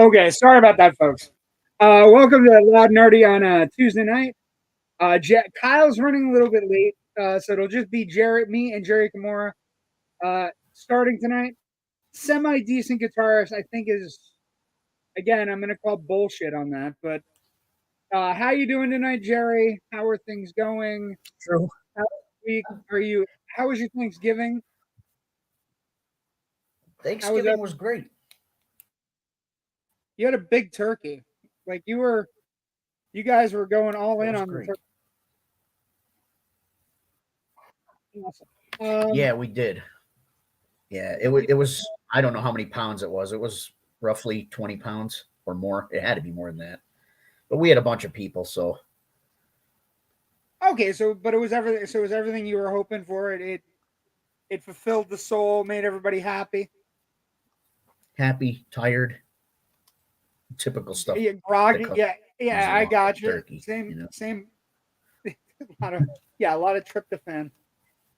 Okay, sorry about that, folks. Welcome to Loud Nerdy on a Tuesday night. Kyle's running a little bit late, so it'll just be me and Jerry Kamora starting tonight. Semi decent guitarist, I think, is again. I'm gonna call bullshit on that, but how you doing tonight, Jerry? How are things going? True. How week are you? How was your Thanksgiving? Thanksgiving was great. You had a big turkey, like you guys were going all in on the turkey. Awesome. Yeah, we did. Yeah, it was. I don't know how many pounds it was. It was roughly 20 pounds or more. It had to be more than that. But we had a bunch of people, so. Okay, but it was everything. So it was everything you were hoping for. It fulfilled the soul, made everybody happy. Happy, tired, typical stuff. Yeah, groggy. Yeah. I got you. Turkey, same. a lot of tryptophan.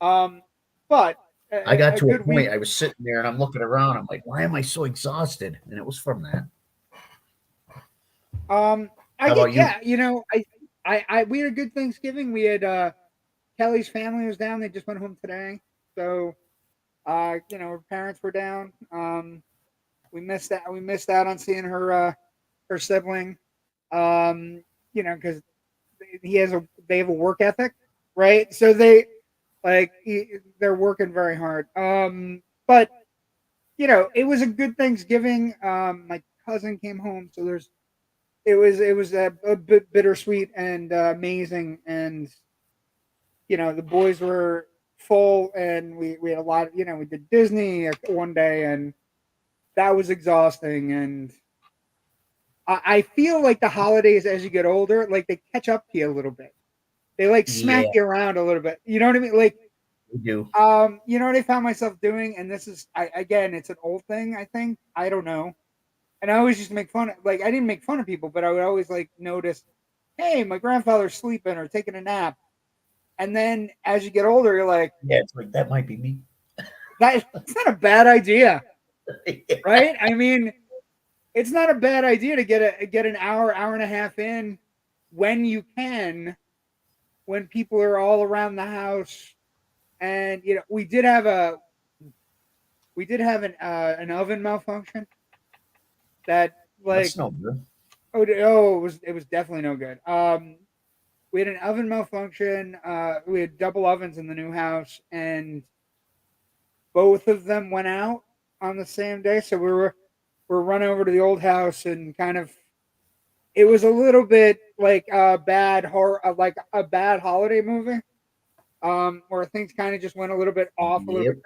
But I got to a point. I was sitting there and I'm looking around. I'm like, why am I so exhausted? And it was from that. How about you? We had a good Thanksgiving. We had Kelly's family was down. They just went home today. So her parents were down. We missed out on seeing her sibling. Because they have a work ethic, right? So they're working very hard. But it was a good Thanksgiving. My cousin came home, so it was a bit bittersweet and amazing, and the boys were full, and we had a lot. We did Disney one day, and that was exhausting. And I feel like the holidays, as you get older, like they catch up to you a little bit. They smack you around a little bit. You know what I mean? Like we do. You know what I found myself doing, and this is again, it's an old thing. I think I don't know. And I always used to make fun of, I didn't make fun of people, but I would always notice, hey, my grandfather's sleeping or taking a nap. And then as you get older, you're like, yeah, it's like, that might be me. That's not a bad idea. Right? I mean, it's not a bad idea to get an hour and a half in when you can, when people are all around the house. And, we did have an oven malfunction. That that's no good. It was definitely no good. We had an oven malfunction. We had double ovens in the new house, and both of them went out on the same day. So we're run over to the old house, and it was a little bit like a bad horror, like a bad holiday movie, where things kind of just went a little bit off, a little bit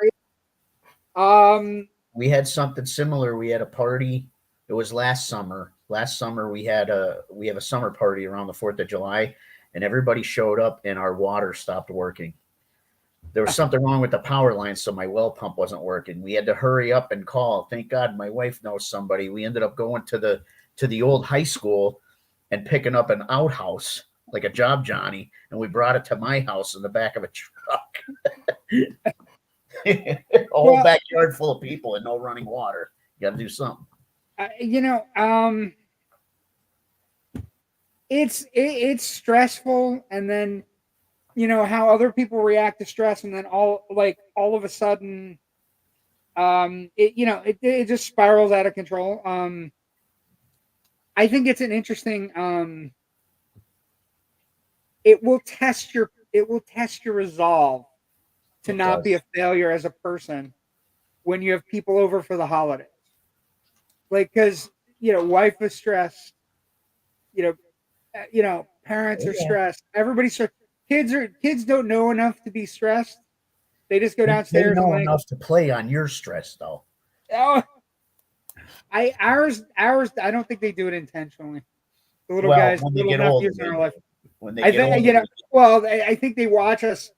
crazy. We had something similar. We had a party. It was last summer. Last summer we have a summer party around the 4th of July, and everybody showed up and our water stopped working. There was something wrong with the power line, so my well pump wasn't working. We had to hurry up and call. Thank God my wife knows somebody. We ended up going to the old high school and picking up an outhouse, like a job Johnny, and we brought it to my house in the back of a truck. A whole backyard full of people and no running water. You got to do something. It's stressful, and then how other people react to stress, and then all of a sudden it just spirals out of control. I think it's an interesting it will test your resolve to not be a failure as a person when you have people over for the holidays. Because wife is stressed, parents are stressed, everybody's stressed. Kids don't know enough to be stressed. They just go downstairs. They know enough to play on your stress, though. Oh, ours. I don't think they do it intentionally. The little guys, when they get older, I think they watch us,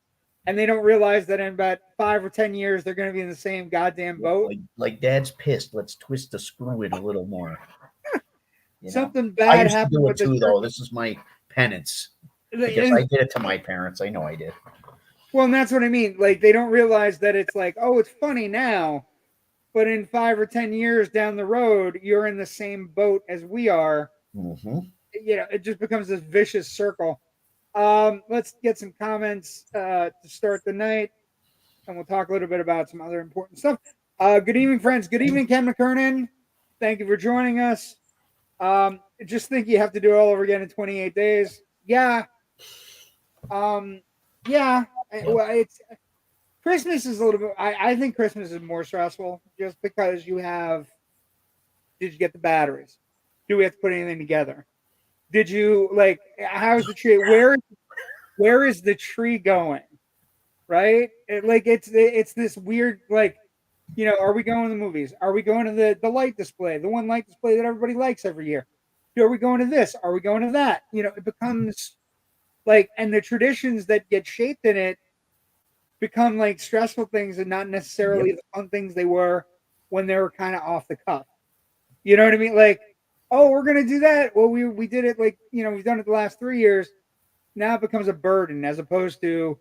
and they don't realize that in about 5 or 10 years they're going to be in the same goddamn boat. Like Dad's pissed. Let's twist the screw in a little more. Something bad happened with it too, though. This is my penance. Because I did it to my parents. I know I did. Well, and that's what I mean. They don't realize that it's it's funny now, but in 5 or 10 years down the road, you're in the same boat as we are. Mm-hmm. It just becomes this vicious circle. Let's get some comments to start the night, and we'll talk a little bit about some other important stuff. Good evening, friends. Good evening, Ken McKernan. Thank you for joining us. Just think you have to do it all over again in 28 days. Yeah. Yeah. Yep. Well, it's Christmas is a little bit. I think Christmas is more stressful just because you have. Did you get the batteries? Do we have to put anything together? Did you like? How's the tree? Where is the tree going? Right? It's this weird like. Are we going to the movies? Are we going to the light display, the one light display that everybody likes every year? Are we going to this? Are we going to that? It becomes like, and the traditions that get shaped in it become like stressful things and not necessarily Yep. the fun things they were when they were kind of off the cuff. You know what I mean? Like, oh, we're gonna do that. Well, we did it like we've done it the last 3 years. Now it becomes a burden as opposed to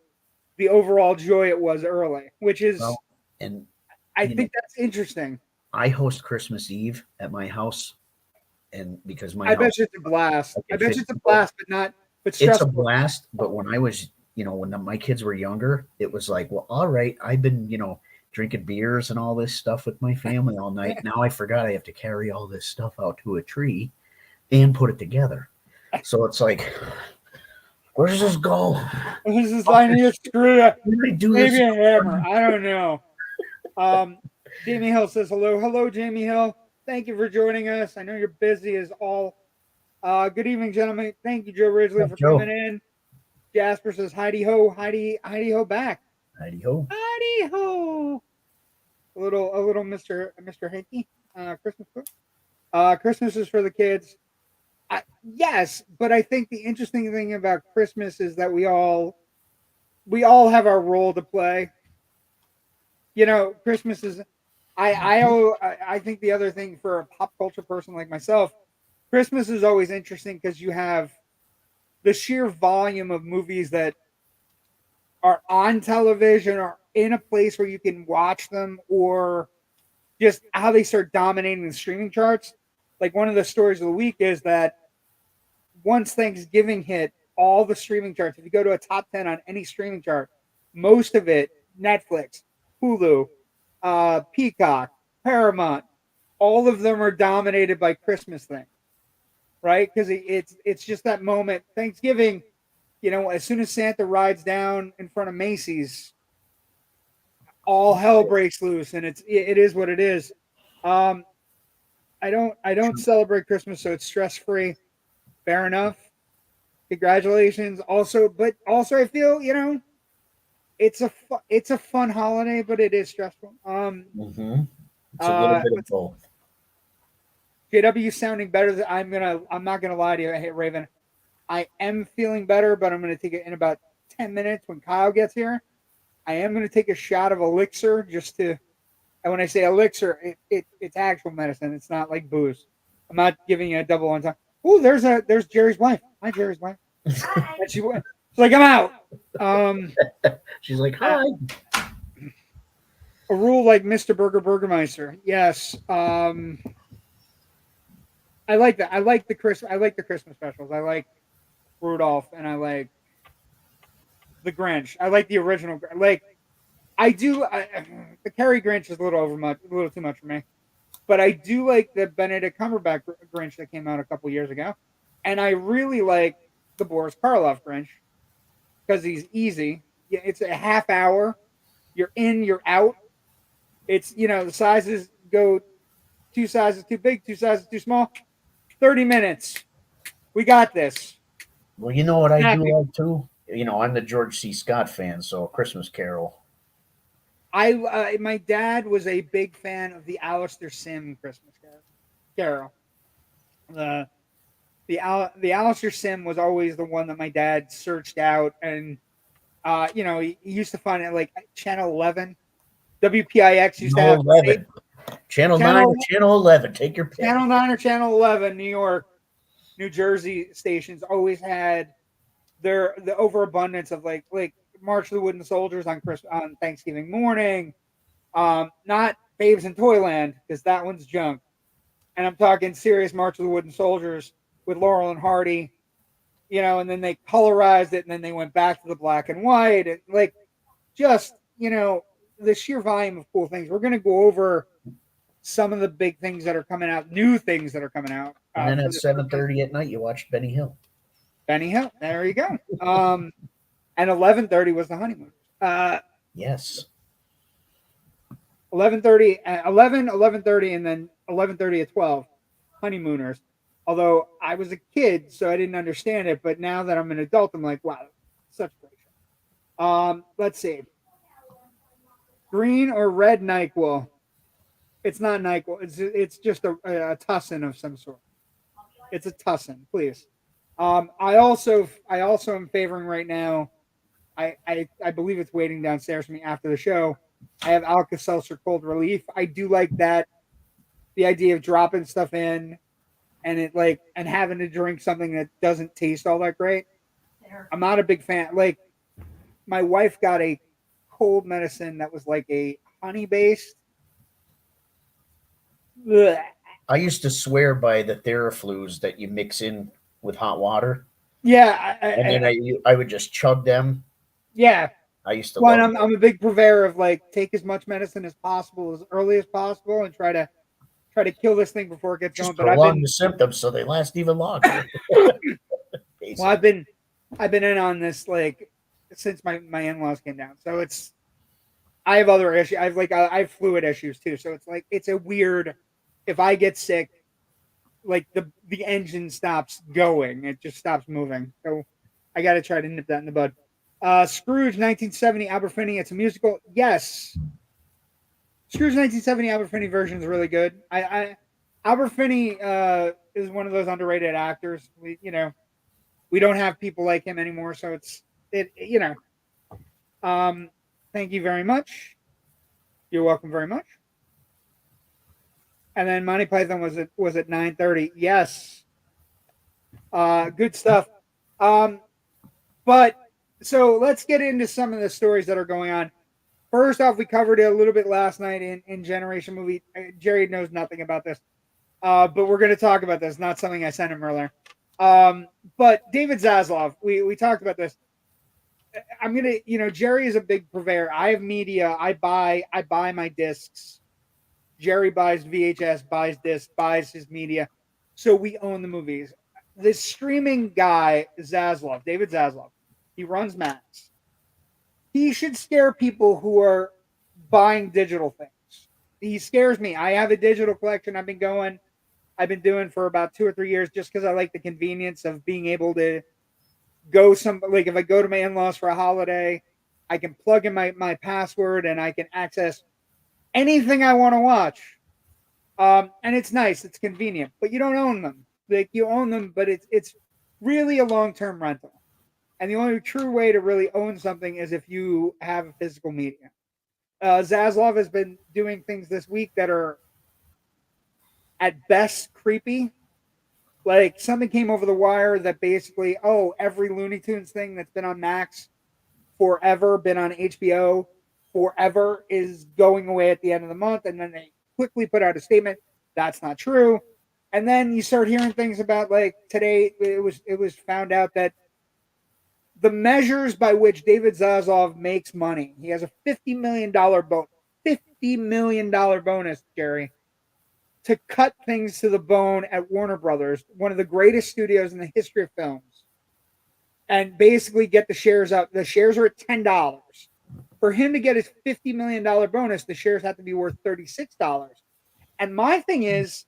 the overall joy it was early, which is Well, and I you know, think that's interesting. I host Christmas Eve at my house, and because my I bet house, you it's a blast. I I can bet fit you it's a people. blast, but It's a stressful. blast. But when I was, when my kids were younger, it was like, well, all right, I've been, drinking beers and all this stuff with my family all night. Now I forgot I have to carry all this stuff out to a tree and put it together. So it's like, where does this go? This is I need a screw, When did I do this? maybe a hammer. I don't know. Um, Jamie Hill says hello. Hello, Jamie Hill. Thank you for joining us. I know you're busy as all. Good evening, gentlemen. Thank you, Joe Ridgely, What's for up, Joe? coming in. Jasper says Heidi ho, Heidi ho back. Heidi ho. Heidi ho. A little Mr. Hanky. Christmas book. Christmas is for the kids. Yes, but I think the interesting thing about Christmas is that we all have our role to play. Christmas is. I think the other thing for a pop culture person like myself, Christmas is always interesting because you have the sheer volume of movies that are on television or in a place where you can watch them, or just how they start dominating the streaming charts. Like one of the stories of the week is that once Thanksgiving hit, all the streaming charts, if you go to a top 10 on any streaming chart, most of it, Netflix, Hulu, Peacock, Paramount, all of them are dominated by Christmas things, right? Because it's just that moment. Thanksgiving, as soon as Santa rides down in front of Macy's, all hell breaks loose, and it is what it is. Um, I don't celebrate Christmas, so it's stress free. Fair enough. Congratulations. But also I feel it's a fun holiday, but it is stressful. Mm-hmm. It's a little bit of both. JW sounding better. I'm not gonna lie to you. Hey Raven, I am feeling better, but I'm gonna take it in about 10 minutes when Kyle gets here. I am gonna take a shot of elixir just to. And when I say elixir, it's actual medicine. It's not like booze. I'm not giving you a double on time. Oh, there's Jerry's wife. Hi, Jerry's wife. And she's like, I'm out. She's like, hi. A rule like Mr. Burgermeister. Yes. I like that. I like the Christmas specials. I like Rudolph and I like the Grinch. I like the original. Like I do. The Cary Grinch is a little too much for me. But I do like the Benedict Cumberbatch Grinch that came out a couple years ago, and I really like the Boris Karloff Grinch because he's easy. Yeah, it's a half hour. You're in, you're out. It's the sizes go 2 sizes too big, 2 sizes too small. 30 minutes. We got this. Well, you know what I do Exactly. like too? I'm the George C. Scott fan, so Christmas Carol. My dad was a big fan of the Alistair Sim Christmas Carol. The Alistair Sim was always the one that my dad searched out, and he used to find it like Channel 11, WPIX used to Channel have 11. Channel 9 or Channel Channel 11. Take your pick. Channel 9 or Channel 11, New York, New Jersey stations always had the overabundance of like March of the Wooden Soldiers on Thanksgiving morning. Not Babes in Toyland, because that one's junk. And I'm talking serious March of the Wooden Soldiers with Laurel and Hardy, and then they colorized it and then they went back to the black and white. And like, just, the sheer volume of cool things. We're going to go over some of the big things that are coming out, new things that are coming out. And then For at this 7:30 at night, you watched Benny Hill. Benny Hill. There you go. And 11:30 was the honeymoon. Yes. 11:30, 11:30, and then 11:30 at 12, honeymooners. Although I was a kid, so I didn't understand it, but now that I'm an adult, I'm like, wow, such a great show. Let's see, green or red NyQuil. It's not NyQuil. It's just a tussin of some sort. It's a tussin, please. I also am favoring right now. I believe it's waiting downstairs for me after the show. I have Alka-Seltzer Cold Relief. I do like that. The idea of dropping stuff in and having to drink something that doesn't taste all that great. I'm not a big fan. Like, my wife got a cold medicine that was like a honey based. I used to swear by the Theraflus that you mix in with hot water. Yeah, and then I would just chug them. Yeah. I used to Well, love I'm a big purveyor of like take as much medicine as possible as early as possible and try to kill this thing before it gets just going. But prolong the symptoms so they last even longer. well, I've been in on this like since my in-laws came down. So I have other issues. I have fluid issues too. So it's like it's a weird. If I get sick, like the engine stops going. It just stops moving. So I got to try to nip that in the bud. Scrooge 1970 Albert Finney. It's a musical. Yes. Scrooge 1970 Albert Finney version is really good. Albert Finney is one of those underrated actors. We don't have people like him anymore, so thank you very much. You're welcome very much. And then Monty Python was at 9:30. Yes. Good stuff. But so let's get into some of the stories that are going on. First off, we covered it a little bit last night in Generation Movie. Jerry knows nothing about this, but we're going to talk about this. Not something I sent him earlier. But David Zaslav, we talked about this. I'm gonna, Jerry is a big purveyor. I have media. I buy my discs. Jerry buys VHS, buys discs, buys his media. So we own the movies. This streaming guy, David Zaslav, he runs Max. He should scare people who are buying digital things. He scares me. I have a digital collection I've been doing for about 2 or 3 years just because I like the convenience of being able to go like if I go to my in-laws for a holiday, I can plug in my password and I can access anything I want to watch. And it's nice. It's convenient, but you don't own them. Like you own them, but it's really a long-term rental. And the only true way to really own something is if you have a physical media. Zaslav has been doing things this week that are at best creepy. Like something came over the wire that basically, every Looney Tunes thing that's been on Max forever, been on HBO forever, is going away at the end of the month. And then they quickly put out a statement that's not true. And then you start hearing things about like today it was found out that the measures by which David Zaslav makes money, he has a $50 million $50 million bonus, Jerry, to cut things to the bone at Warner Brothers, one of the greatest studios in the history of films, and basically get the shares up. The shares are at $10. For him to get his $50 million bonus, the shares have to be worth $36. And my thing is,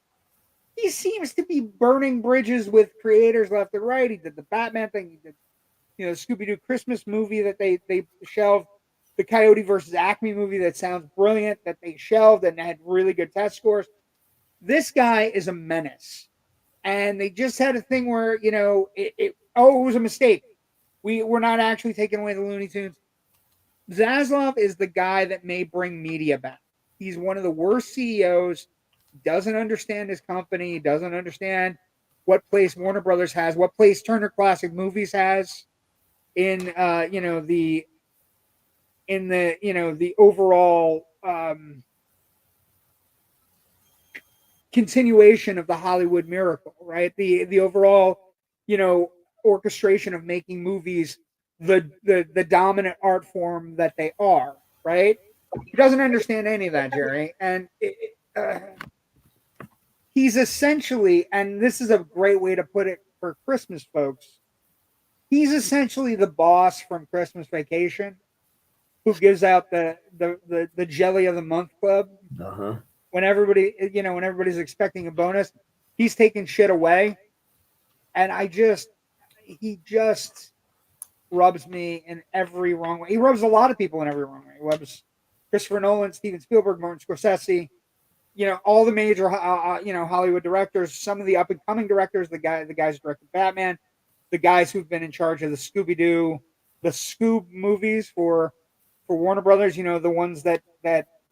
he seems to be burning bridges with creators left and right. He did the Batman thing. He did, Scooby-Doo Christmas movie that they shelved. The Coyote versus Acme movie that sounds brilliant that they shelved and had really good test scores. This guy is a menace. And they just had a thing where, it was a mistake. We're not actually taking away the Looney Tunes. Zaslav is the guy that may bring media back. He's one of the worst CEOs. Doesn't understand his company. Doesn't understand what place Warner Brothers has, what place Turner Classic Movies has in the overall continuation of the Hollywood miracle, right? The overall, you know, orchestration of making movies the dominant art form that they are, right? He doesn't understand any of that, Jerry, and he's essentially, and this is a great way to put it for Christmas folks. He's essentially the boss from Christmas Vacation, who gives out the jelly of the month club Uh-huh. when when everybody's expecting a bonus. He's taking shit away, and he just rubs me in every wrong way. He rubs a lot of people in every wrong way. He rubs Christopher Nolan, Steven Spielberg, Martin Scorsese, all the major Hollywood directors, some of the up and coming directors, the guys who directed Batman, the guys who've been in charge of the the Scoob movies for Warner Brothers, the ones that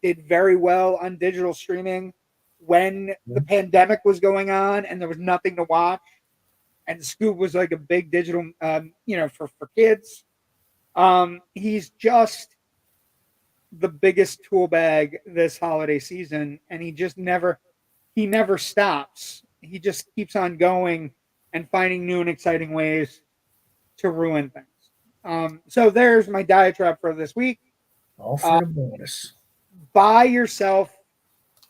did very well on digital streaming when the pandemic was going on and there was nothing to watch, and Scoob was like a big digital for kids. He's just the biggest tool bag this holiday season, and he never stops. He just keeps on going and finding new and exciting ways to ruin things. So there's my diatribe for this week. All for the bonus. Buy yourself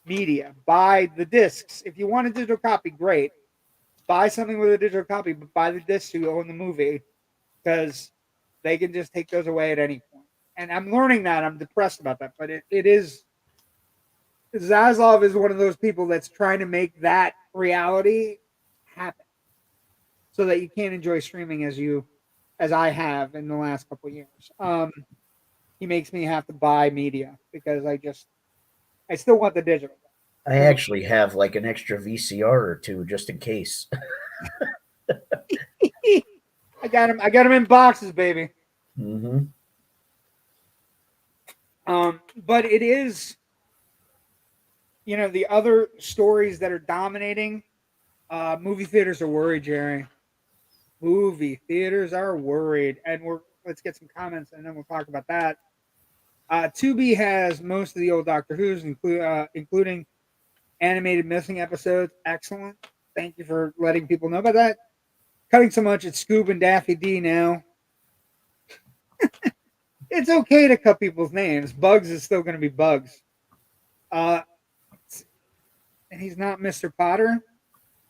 media. Buy the discs. If you want a digital copy, great. Buy something with a digital copy, but buy the discs to own the movie, because they can just take those away at any point. And I'm learning that. I'm depressed about that, but it is. Zaslav is one of those people that's trying to make that reality happen, so that you can't enjoy streaming as I have in the last couple of years. He makes me have to buy media because I still want the digital. I actually have like an extra VCR or two just in case. I got him in boxes, baby. Mm-hmm. But it is, the other stories that are dominating. Movie theaters are worried, Jerry. Movie theaters are worried, and let's get some comments, and then we'll talk about that. Tubi has most of the old Doctor Who's, including animated missing episodes. Excellent. Thank you for letting people know about that. Cutting so much, it's Scoob and Daffy D now. It's okay to cut people's names. Bugs is still going to be Bugs. And he's not Mr. Potter.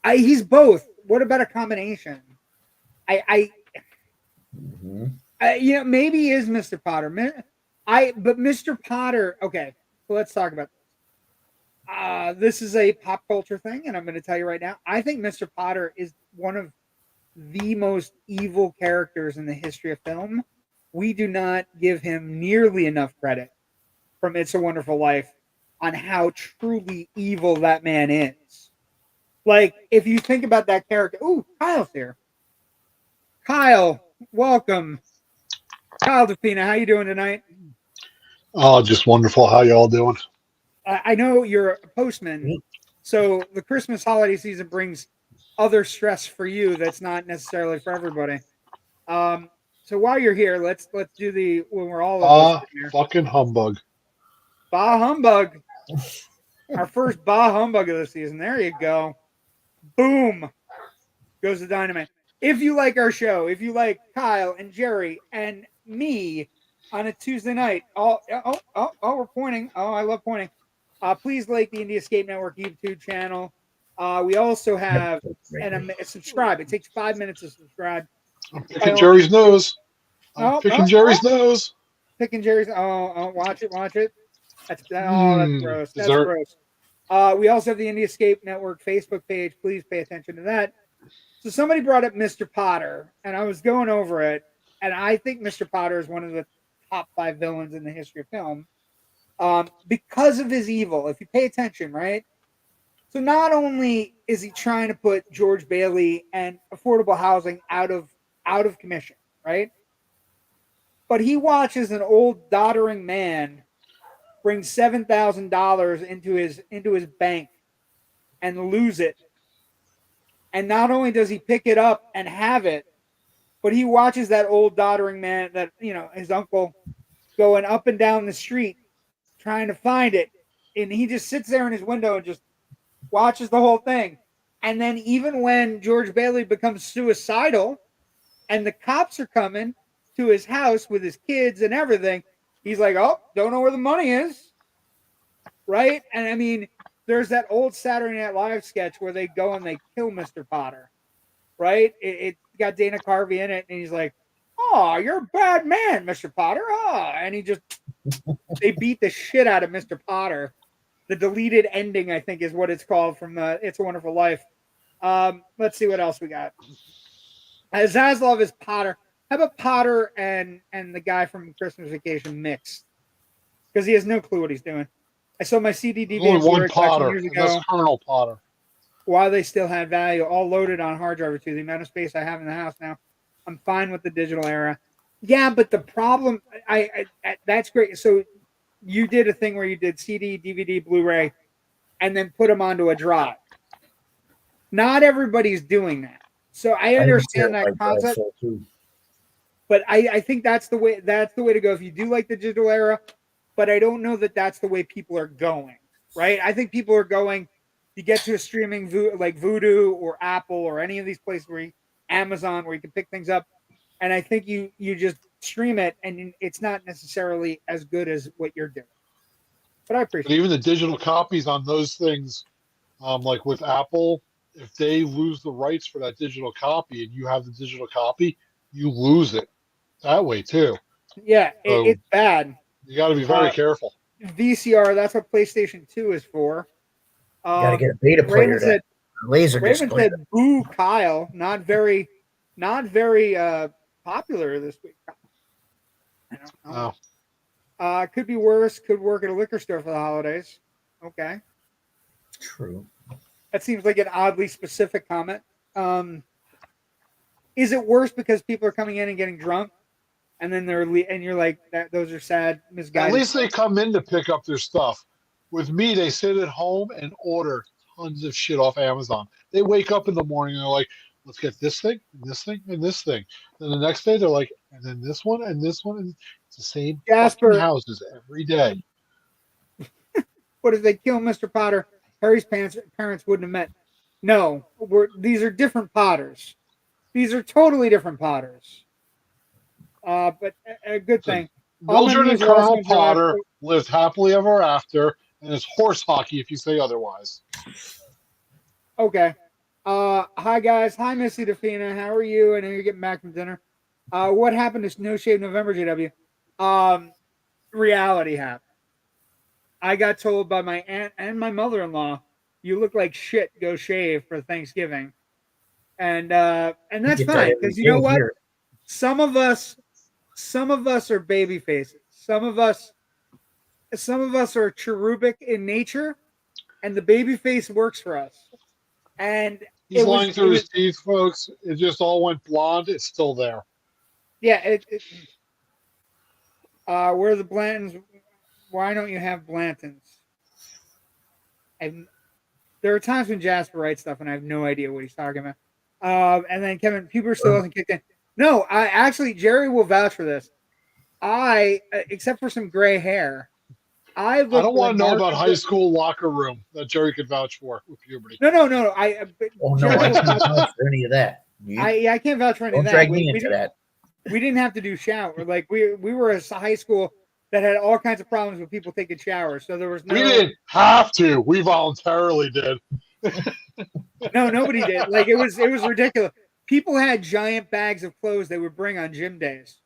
He's both. What about a combination? Maybe he is Mr. Potter. But Mr. Potter. Okay, so let's talk about this. This is a pop culture thing, and I'm going to tell you right now. I think Mr. Potter is one of the most evil characters in the history of film. We do not give him nearly enough credit from It's a Wonderful Life on how truly evil that man is. Like, if you think about that character. Ooh, Kyle's here. Kyle, welcome. Kyle Defina, how you doing tonight? Oh, just wonderful. How y'all doing? I know you're a postman, so the Christmas holiday season brings other stress for you that's not necessarily for everybody. So while you're here, let's do when we're all here. Fucking humbug. Bah humbug. Our first bah humbug of the season. There you go. Boom. Goes the dynamite. If you like our show, if you like Kyle and Jerry and me on a Tuesday night, we're pointing. Oh, I love pointing. Please like the Indie Escape Network YouTube channel. We also have subscribe. It takes 5 minutes to subscribe. I'm picking Jerry's nose. Picking Jerry's nose. Picking Jerry's. Watch it. That's gross. That's gross. We also have the Indie Escape Network Facebook page. Please pay attention to that. So somebody brought up Mr. Potter, and I was going over it, and I think Mr. Potter is one of the top 5 villains in the history of film, because of his evil. If you pay attention, right? So not only is he trying to put George Bailey and affordable housing out of commission, right? But he watches an old doddering man bring $7,000 into his bank and lose it. And not only does he pick it up and have it, but he watches that old doddering man, his uncle, going up and down the street trying to find it. And he just sits there in his window and just watches the whole thing. And then even when George Bailey becomes suicidal and the cops are coming to his house with his kids and everything, he's like, oh, don't know where the money is. Right? And I mean, there's that old Saturday Night Live sketch where they go and they kill Mr. Potter. Right? It got Dana Carvey in it, and he's like, oh, you're a bad man, Mr. Potter. Oh, and they beat the shit out of Mr. Potter. The deleted ending, I think, is what it's called from It's a Wonderful Life. Let's see what else we got. Zaslav is Potter. How about Potter and the guy from Christmas Vacation mixed? Because he has no clue what he's doing. I saw my CD There's DVD only one collection Potter, years and ago. that's Colonel Potter. While they still had value, all loaded on hard drive or two. The amount of space I have in the house now, I'm fine with the digital era. Yeah, but the problem, I that's great. So you did a thing where you did CD, DVD, Blu-ray, and then put them onto a drive. Not everybody's doing that. So I understand that concept, but I think that's the way to go if you do like the digital era. But I don't know that that's the way people are going. Right? I think people are going. You get to a streaming like Vudu or Apple or any of these places Amazon where you can pick things up, and I think you just stream it, and it's not necessarily as good as what you're doing. But I appreciate. But even the digital copies on those things, like with Apple, if they lose the rights for that digital copy and you have the digital copy, you lose it that way too. Yeah, So it's bad. You got to be very careful. VCR, that's what PlayStation 2 is for. Gotta get a beta player. Raven said, "Boo, Kyle." Not very popular this week. I don't know. Oh. Could be worse. Could work at a liquor store for the holidays. Okay. True. That seems like an oddly specific comment. Is it worse because people are coming in and getting drunk, and then and you're like, those are sad, misguided. At least they come in to pick up their stuff. With me, they sit at home and order tons of shit off Amazon. They wake up in the morning and they're like, let's get this thing, and this thing, and this thing. Then the next day they're like, and then this one, and this one. And it's the same fucking houses every day. What if they kill Mr. Potter? Harry's parents wouldn't have met. No, these are different Potters. These are totally different Potters. But a good thing. Mildred and Colonel Potter lived happily ever after, and it's horse hockey if you say otherwise. Okay. Hi, guys. Hi, Missy Defina. How are you? I know you're getting back from dinner. What happened to No Shave November, JW? Reality happened. I got told by my aunt and my mother-in-law, you look like shit, go shave for Thanksgiving. And that's fine, because you know what? Here. Some of us are baby faces. Some of us are cherubic in nature, and the baby face works for us. And he's lying through his teeth, folks. It just all went blonde. It's still there. Yeah. Where are the Blantons? Why don't you have Blantons? There are times when Jasper writes stuff, and I have no idea what he's talking about. And then Kevin Puber still hasn't kicked in. No, Jerry will vouch for this. Except for some gray hair, I don't want to know about high school locker room that Jerry could vouch for with puberty. No. I can't vouch for any of that. I can't vouch for any of that. Don't drag me into that. We didn't have to do shower. Like we were a high school that had all kinds of problems with people taking showers. So there was no. We didn't have to. We voluntarily did. No, nobody did. Like it was ridiculous. People had giant bags of clothes they would bring on gym days.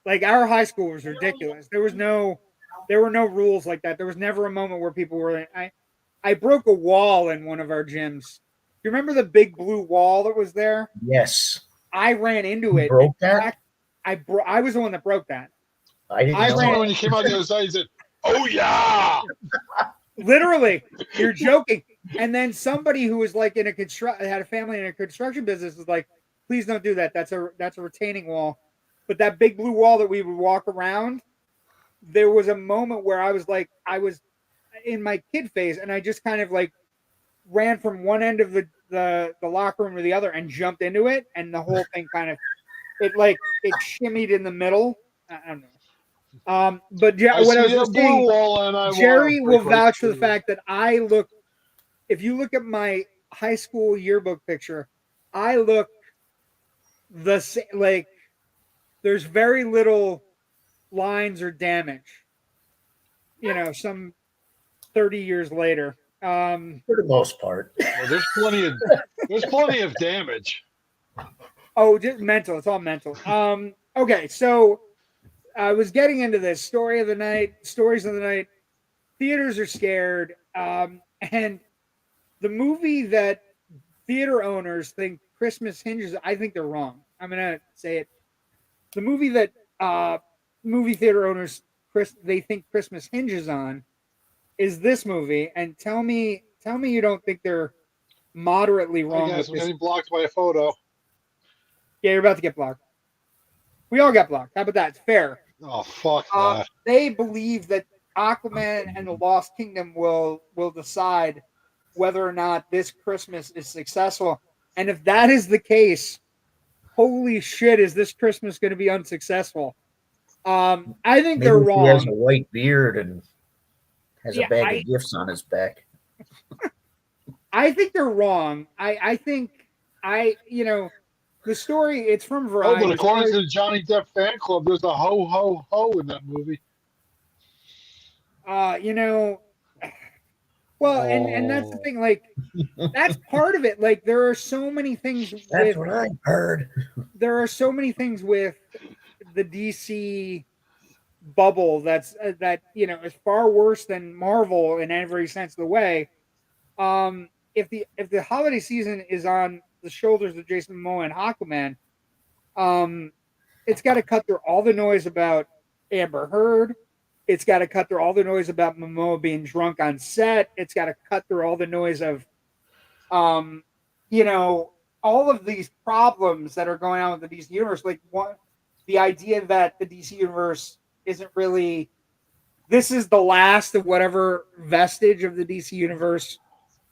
Like our high school was ridiculous. There were no rules like that. There was never a moment where people were. I broke a wall in one of our gyms. You remember the big blue wall that was there? Yes. I ran into it. Broke that? I was the one that broke that. I didn't know. When you came out the other side, you said, "Oh yeah!" Literally, you're joking. And then somebody who was like had a family in a construction business was like, "Please don't do that. That's a retaining wall." But that big blue wall that we would walk around, there was a moment where I was in my kid phase, and I just kind of like ran from one end of the locker room to the other and jumped into it, and the whole thing kind of it shimmied in the middle. I don't know. But what I was saying, Jerry will vouch for the fact that I look if you look at my high school yearbook picture, I look like there's very little lines or damage. Some 30 years later. For the most part. Well, there's plenty of damage. Oh, just mental. It's all mental. Okay, so I was getting into this stories of the night. Theaters are scared. And the movie that theater owners think Christmas hinges, I think they're wrong. I'm gonna say it. The movie that movie theater owners they think Christmas hinges on is this movie. And tell me you don't think they're moderately I wrong guess with I'm this. getting blocked by a photo. Yeah, you're about to get blocked. We all got blocked. How about that? It's fair. Oh, fuck that. They believe that Aquaman and the Lost Kingdom will decide whether or not this Christmas is successful. And if that is the case, holy shit, is this Christmas going to be unsuccessful? I think Maybe they're if he has wrong. a white beard and has Yeah, a bag of gifts on his back. I think they're wrong. I think the story. It's from Oh, Variety. but according to the Johnny Depp fan club, there's a ho ho ho in that movie. Well, and that's the thing. Like, that's part of it. Like, there are so many things. That's what I heard. There are so many things with the DC bubble that is far worse than Marvel in every sense of the way. If the holiday season is on the shoulders of Jason Momoa and Aquaman, it's got to cut through all the noise about Amber Heard. It's got to cut through all the noise about Momoa being drunk on set. It's got to cut through all the noise of, all of these problems that are going on with the DC universe. Like the idea that the DC universe isn't really. This is the last of whatever vestige of the DC universe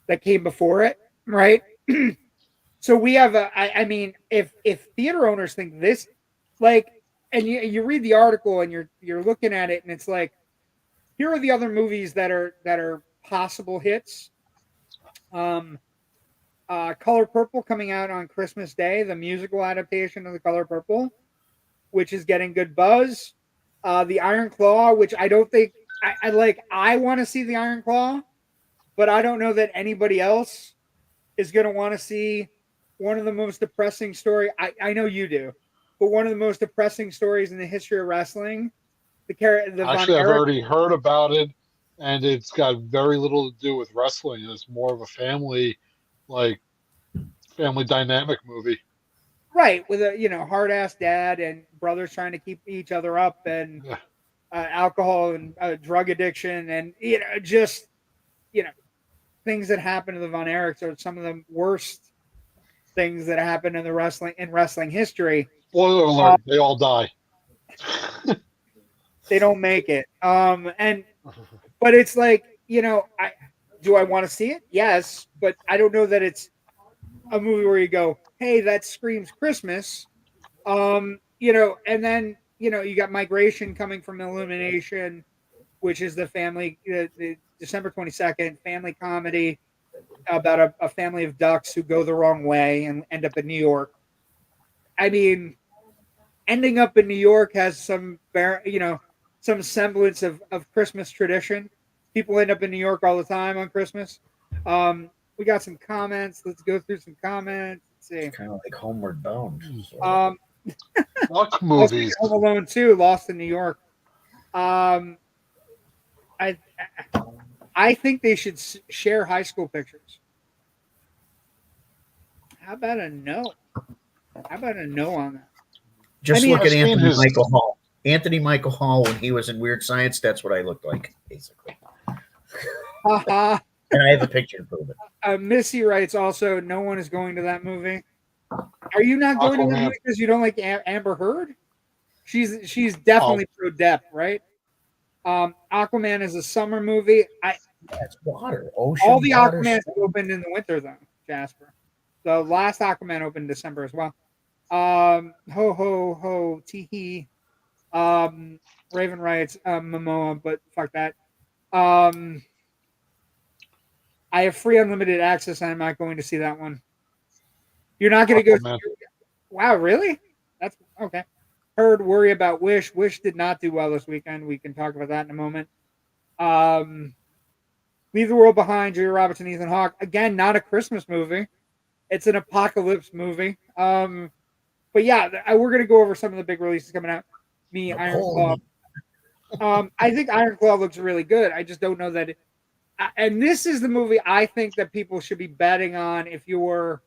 that came before it, right? So we have I mean, if theater owners think this, like, and you read the article and you're looking at it and it's like, here are the other movies that are possible hits. Color Purple coming out on Christmas Day, the musical adaptation of The Color Purple, which is getting good buzz. The Iron Claw, which I don't think I like. I want to see the Iron Claw, but I don't know that anybody else is going to want to see one of the most depressing story. I know you do, but one of the most depressing stories in the history of wrestling. Actually, I've already heard about it, and it's got very little to do with wrestling. It's more of a family dynamic movie. Right, with a hard ass dad and brothers trying to keep each other up, and Yeah. Alcohol and drug addiction, and just things that happen to the Von Erichs are some of the worst things that happen in wrestling history. Spoiler alert: they all die. They don't make it. But it's like, I want to see it? Yes, but I don't know that it's a movie where you go, hey, that screams Christmas. And then you got Migration coming from Illumination, which is the December 22nd family comedy about a family of ducks who go the wrong way and end up in New York. I mean, ending up in New York has some semblance of Christmas tradition. People end up in New York all the time on Christmas. We got some comments. Let's go through some comments. Let's see. It's kind of like Homeward Bound. Fuck movies. Home Alone 2, Lost in New York. I think they should share high school pictures. How about a no? How about a no on that? Just look at Anthony his- Michael Hall. Anthony Michael Hall, when he was in Weird Science, that's what I looked like, basically. Uh-huh. And I have a picture to prove it. Missy writes also, no one is going to that movie. Are you not going to that movie because you don't like Amber Heard? She's definitely pro Depp, right? Aquaman is a summer movie. That's water. Ocean. All the water, Aquamans opened in the winter, though, Jasper. The last Aquaman opened in December as well. Ho ho ho tee hee. Raven writes Momoa, but fuck that. I have free unlimited access. And I'm not going to see that one. You're not going to go. Aquaman. Wow, really? That's okay. Heard worry about Wish. Wish did not do well this weekend. We can talk about that in a moment. Leave the World Behind. Julia Roberts and Ethan Hawke. Again, not a Christmas movie. It's an apocalypse movie. But yeah, we're gonna go over some of the big releases coming out. Iron Claw. I think Iron Claw looks really good. I just don't know that. And this is the movie I think that people should be betting on if you're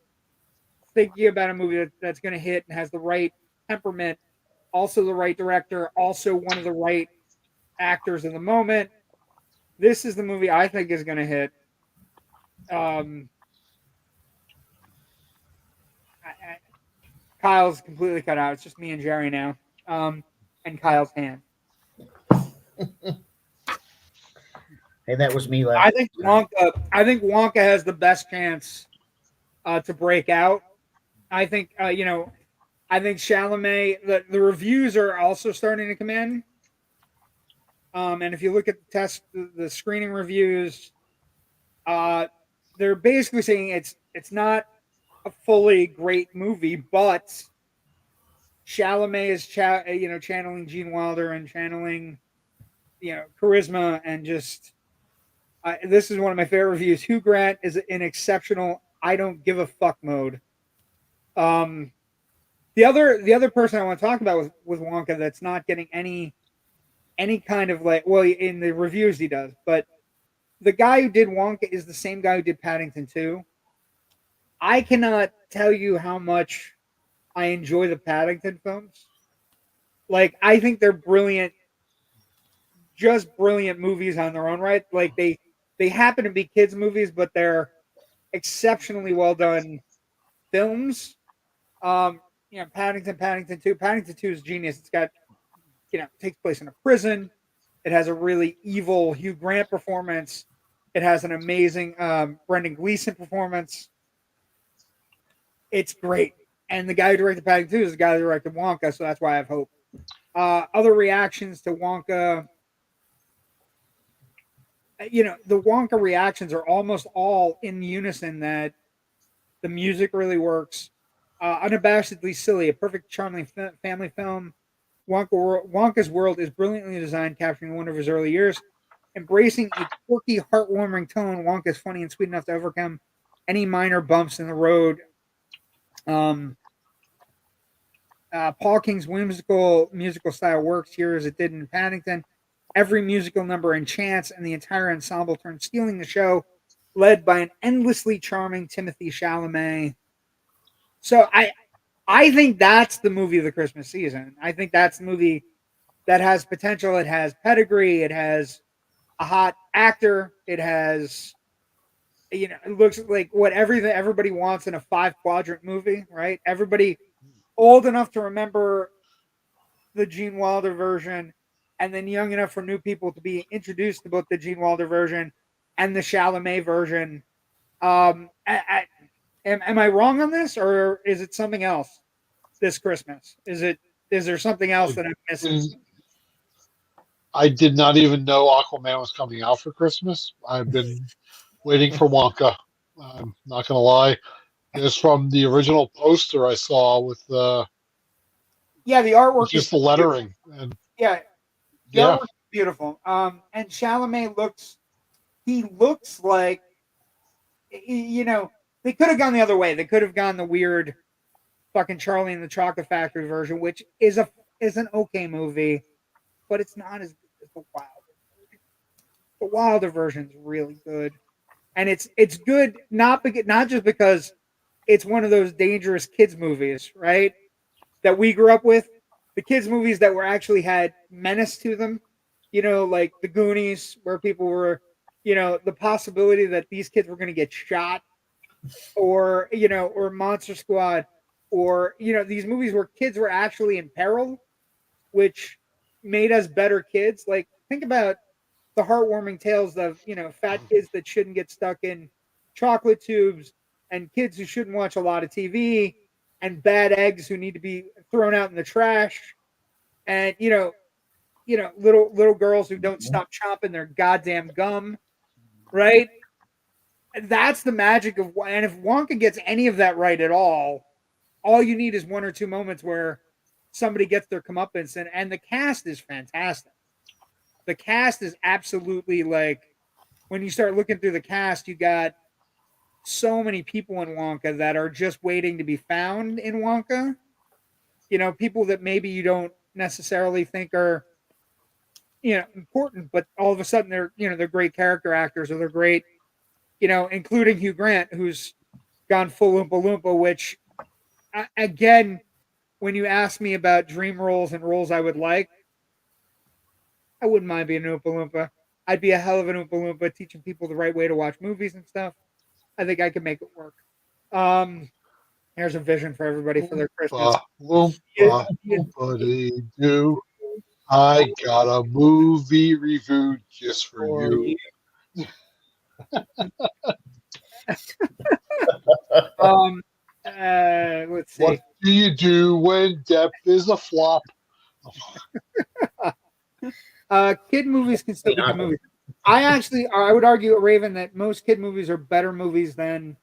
thinking about a movie that's going to hit and has the right temperament, also the right director, also one of the right actors in the moment. This is the movie I think is going to hit. Kyle's completely cut out. It's just me and Jerry now, and Kyle's hand. Hey, that was me last. I think Wonka has the best chance to break out. I think I think Chalamet. The reviews are also starting to come in. And if you look at the screening reviews, they're basically saying it's not a fully great movie, but Chalamet is channeling Gene Wilder and channeling charisma and just this is one of my favorite reviews. Hugh Grant is in exceptional I don't give a fuck mode. The other person I want to talk about with Wonka that's not getting any kind of in the reviews he does, but the guy who did Wonka is the same guy who did Paddington 2. I cannot tell you how much I enjoy the Paddington films. Like, I think they're brilliant, just brilliant movies on their own right. Like, they happen to be kids' movies, but they're exceptionally well done films. Paddington 2. Paddington 2 is genius. It's got, takes place in a prison. It has a really evil Hugh Grant performance. It has an amazing Brendan Gleeson performance. It's great. And the guy who directed Paddington 2 is the guy who directed Wonka, so that's why I have hope. Other reactions to Wonka, the Wonka reactions are almost all in unison that the music really works. Unabashedly silly, a perfect, charming family film. Wonka's world is brilliantly designed, capturing one of his early years. Embracing a quirky, heartwarming tone, Wonka is funny and sweet enough to overcome any minor bumps in the road. Paul King's whimsical musical style works here as it did in Paddington. Every musical number enchants, and the entire ensemble turns stealing the show, led by an endlessly charming Timothy Chalamet. So I think that's the movie of the Christmas season. I think that's the movie that has potential. It has pedigree. It has a hot actor. It has, it looks like what everybody wants in a 5-quadrant movie, right? Everybody old enough to remember the Gene Wilder version, and then young enough for new people to be introduced to both the Gene Wilder version and the Chalamet version. Am I wrong on this, or is it something else this Christmas? Is there something else that I'm missing? I did not even know Aquaman was coming out for Christmas. I've been waiting for Wonka. I'm not gonna lie. It's from the original poster I saw with the artwork just the lettering and the artwork is beautiful. And Chalamet looks like they could have gone the other way. They could have gone the weird fucking Charlie and the Chocolate Factory version, which is an okay movie, but it's not as good as the Wilder version. The Wilder version is really good, and it's good not just because it's one of those dangerous kids movies, right? That we grew up with, the kids movies that were actually had menace to them, like the Goonies, where people were, the possibility that these kids were going to get shot, or or Monster Squad, or these movies where kids were actually in peril, which made us better kids. Like, think about the heartwarming tales of fat kids that shouldn't get stuck in chocolate tubes, and kids who shouldn't watch a lot of TV, and bad eggs who need to be thrown out in the trash, and little girls who don't stop chomping their goddamn gum, right? That's the magic of, and if Wonka gets any of that right at all you need is one or two moments where somebody gets their comeuppance, and the cast is fantastic. The cast is absolutely like, when you start looking through the cast, you got so many people in Wonka that are just waiting to be found in Wonka. People that maybe you don't necessarily think are important, but all of a sudden they're great character actors, or they're great, including Hugh Grant, who's gone full Oompa Loompa. Which, again, when you ask me about dream roles and roles I would like, I wouldn't mind being an Oompa Loompa. I'd be a hell of an Oompa Loompa, teaching people the right way to watch movies and stuff. I think I could make it work. Um, Here's a vision for everybody for their Christmas. Loompa, loompa doo. I got a movie review just for you. Let's see. What do you do when Depp is a flop? Kid movies can still be good movies. I would argue, Raven, that most kid movies are better movies than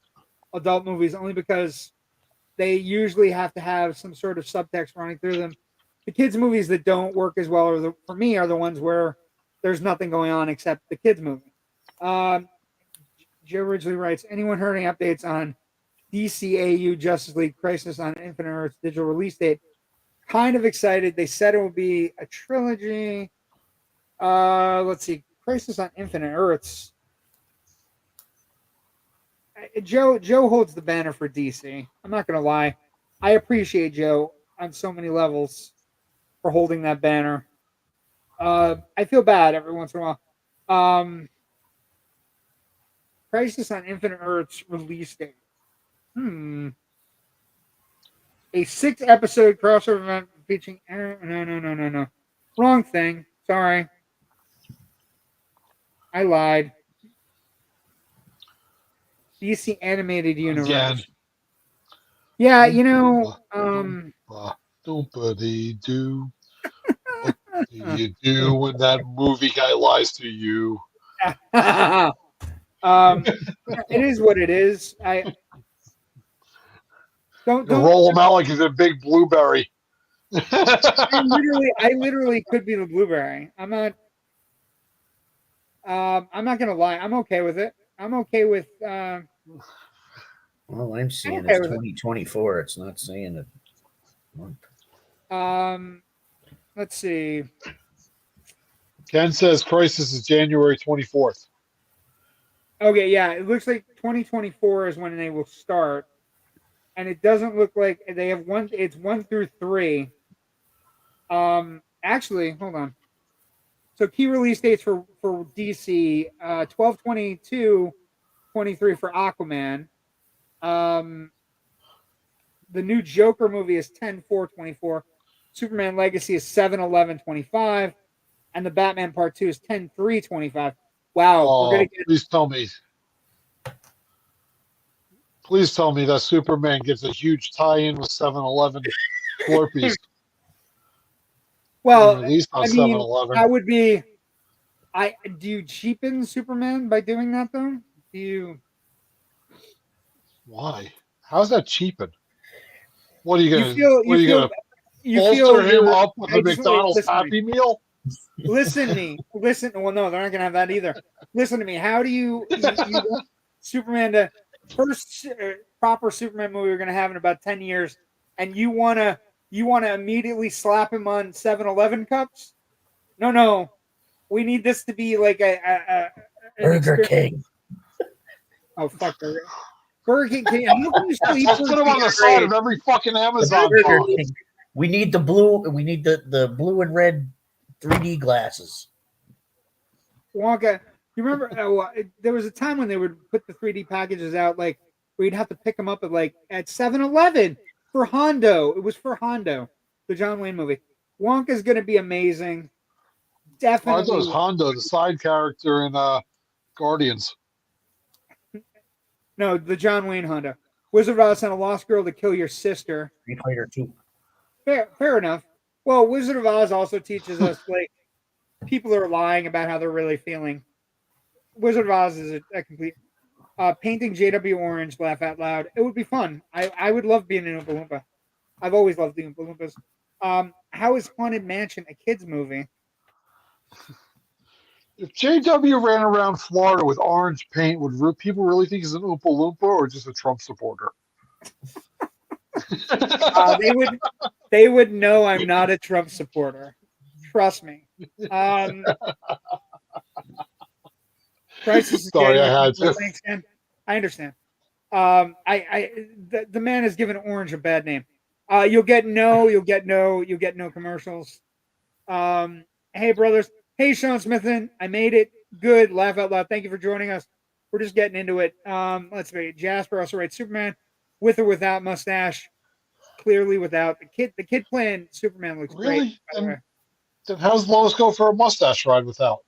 adult movies, only because they usually have to have some sort of subtext running through them. The kids movies that don't work as well, for me, are the ones where there's nothing going on except the kids movie. Joe Ridgely writes, anyone heard any updates on DCAU Justice League Crisis on Infinite Earth's digital release date? Kind of excited. They said it will be a trilogy. Let's see. Crisis on Infinite Earths. Joe holds the banner for DC. I'm not going to lie. I appreciate Joe on so many levels for holding that banner. I feel bad every once in a while. Crisis on Infinite Earths release date. A 6-episode crossover event featuring No. Wrong thing. Sorry. I lied. DC Animated Universe. Again. Yeah, Doompa doo. What do you do when that movie guy lies to you? it is what it is. Don't roll him out like he's a big blueberry. I literally could be the blueberry. I'm not gonna lie. I'm okay with it. I'm okay with. Well, I'm seeing it's 2024. It's not saying a month. Let's see. Ken says Crisis is January 24th. Okay, yeah, it looks like 2024 is when they will start, and it doesn't look like they have one. It's 1 through 3. Actually, hold on. So key release dates for DC: 12/22/23 for Aquaman. The new Joker movie is 10/4/24. Superman Legacy is 7/11/25, and the Batman Part 2 is 10/3/25. Wow, we're gonna get. Please tell me that Superman gets a huge tie-in with 7-Eleven Slurpees. Well, released on 7-Eleven. That would be. Do you cheapen Superman by doing that though? Do you? Why? How's that cheapen? What are you gonna? Bolster him up with a McDonald's Happy Meal? Listen to me. Well, no, they're not gonna have that either. Listen to me. How do you want Superman to first proper Superman movie we're gonna have in about 10 years, and you wanna immediately slap him on 7-Eleven cups? No. We need this to be like a Burger King. Oh fuck Burger King. How can you still eat Let's put him on the side of every fucking Amazon box. We need the blue. We need the blue and red 3D glasses. Wonka, you remember? There was a time when they would put the 3D packages out, like where you'd have to pick them up at 7-Eleven for Hondo. It was for Hondo, the John Wayne movie. Wonka's going to be amazing. Definitely. I thought it was Hondo, the side character in Guardians. No, the John Wayne Hondo. Wizard of Oz sent a lost girl to kill your sister. Street Fighter 2. Fair enough. Well, Wizard of Oz also teaches us like people are lying about how they're really feeling. Wizard of Oz is a complete. painting JW orange, laugh out loud. It would be fun. I would love being an Oompa Loompa. I've always loved the Oompa Loompas. How is Haunted Mansion a kids movie? If JW ran around Florida with orange paint, would people really think he's an Oompa Loompa or just a Trump supporter? They would know I'm not a Trump supporter. Trust me. Crisis is Sorry, getting I had to. thanks, Ken. I understand. The man has given Orange a bad name. You'll get no commercials. Hey brothers, hey Sean Smithin, I made it. Good, laugh out loud. Thank you for joining us. We're just getting into it. Let's see. Jasper also writes Superman with or without mustache. Clearly without. The kid playing Superman looks Really? great. Then how's Lois go for a mustache ride without?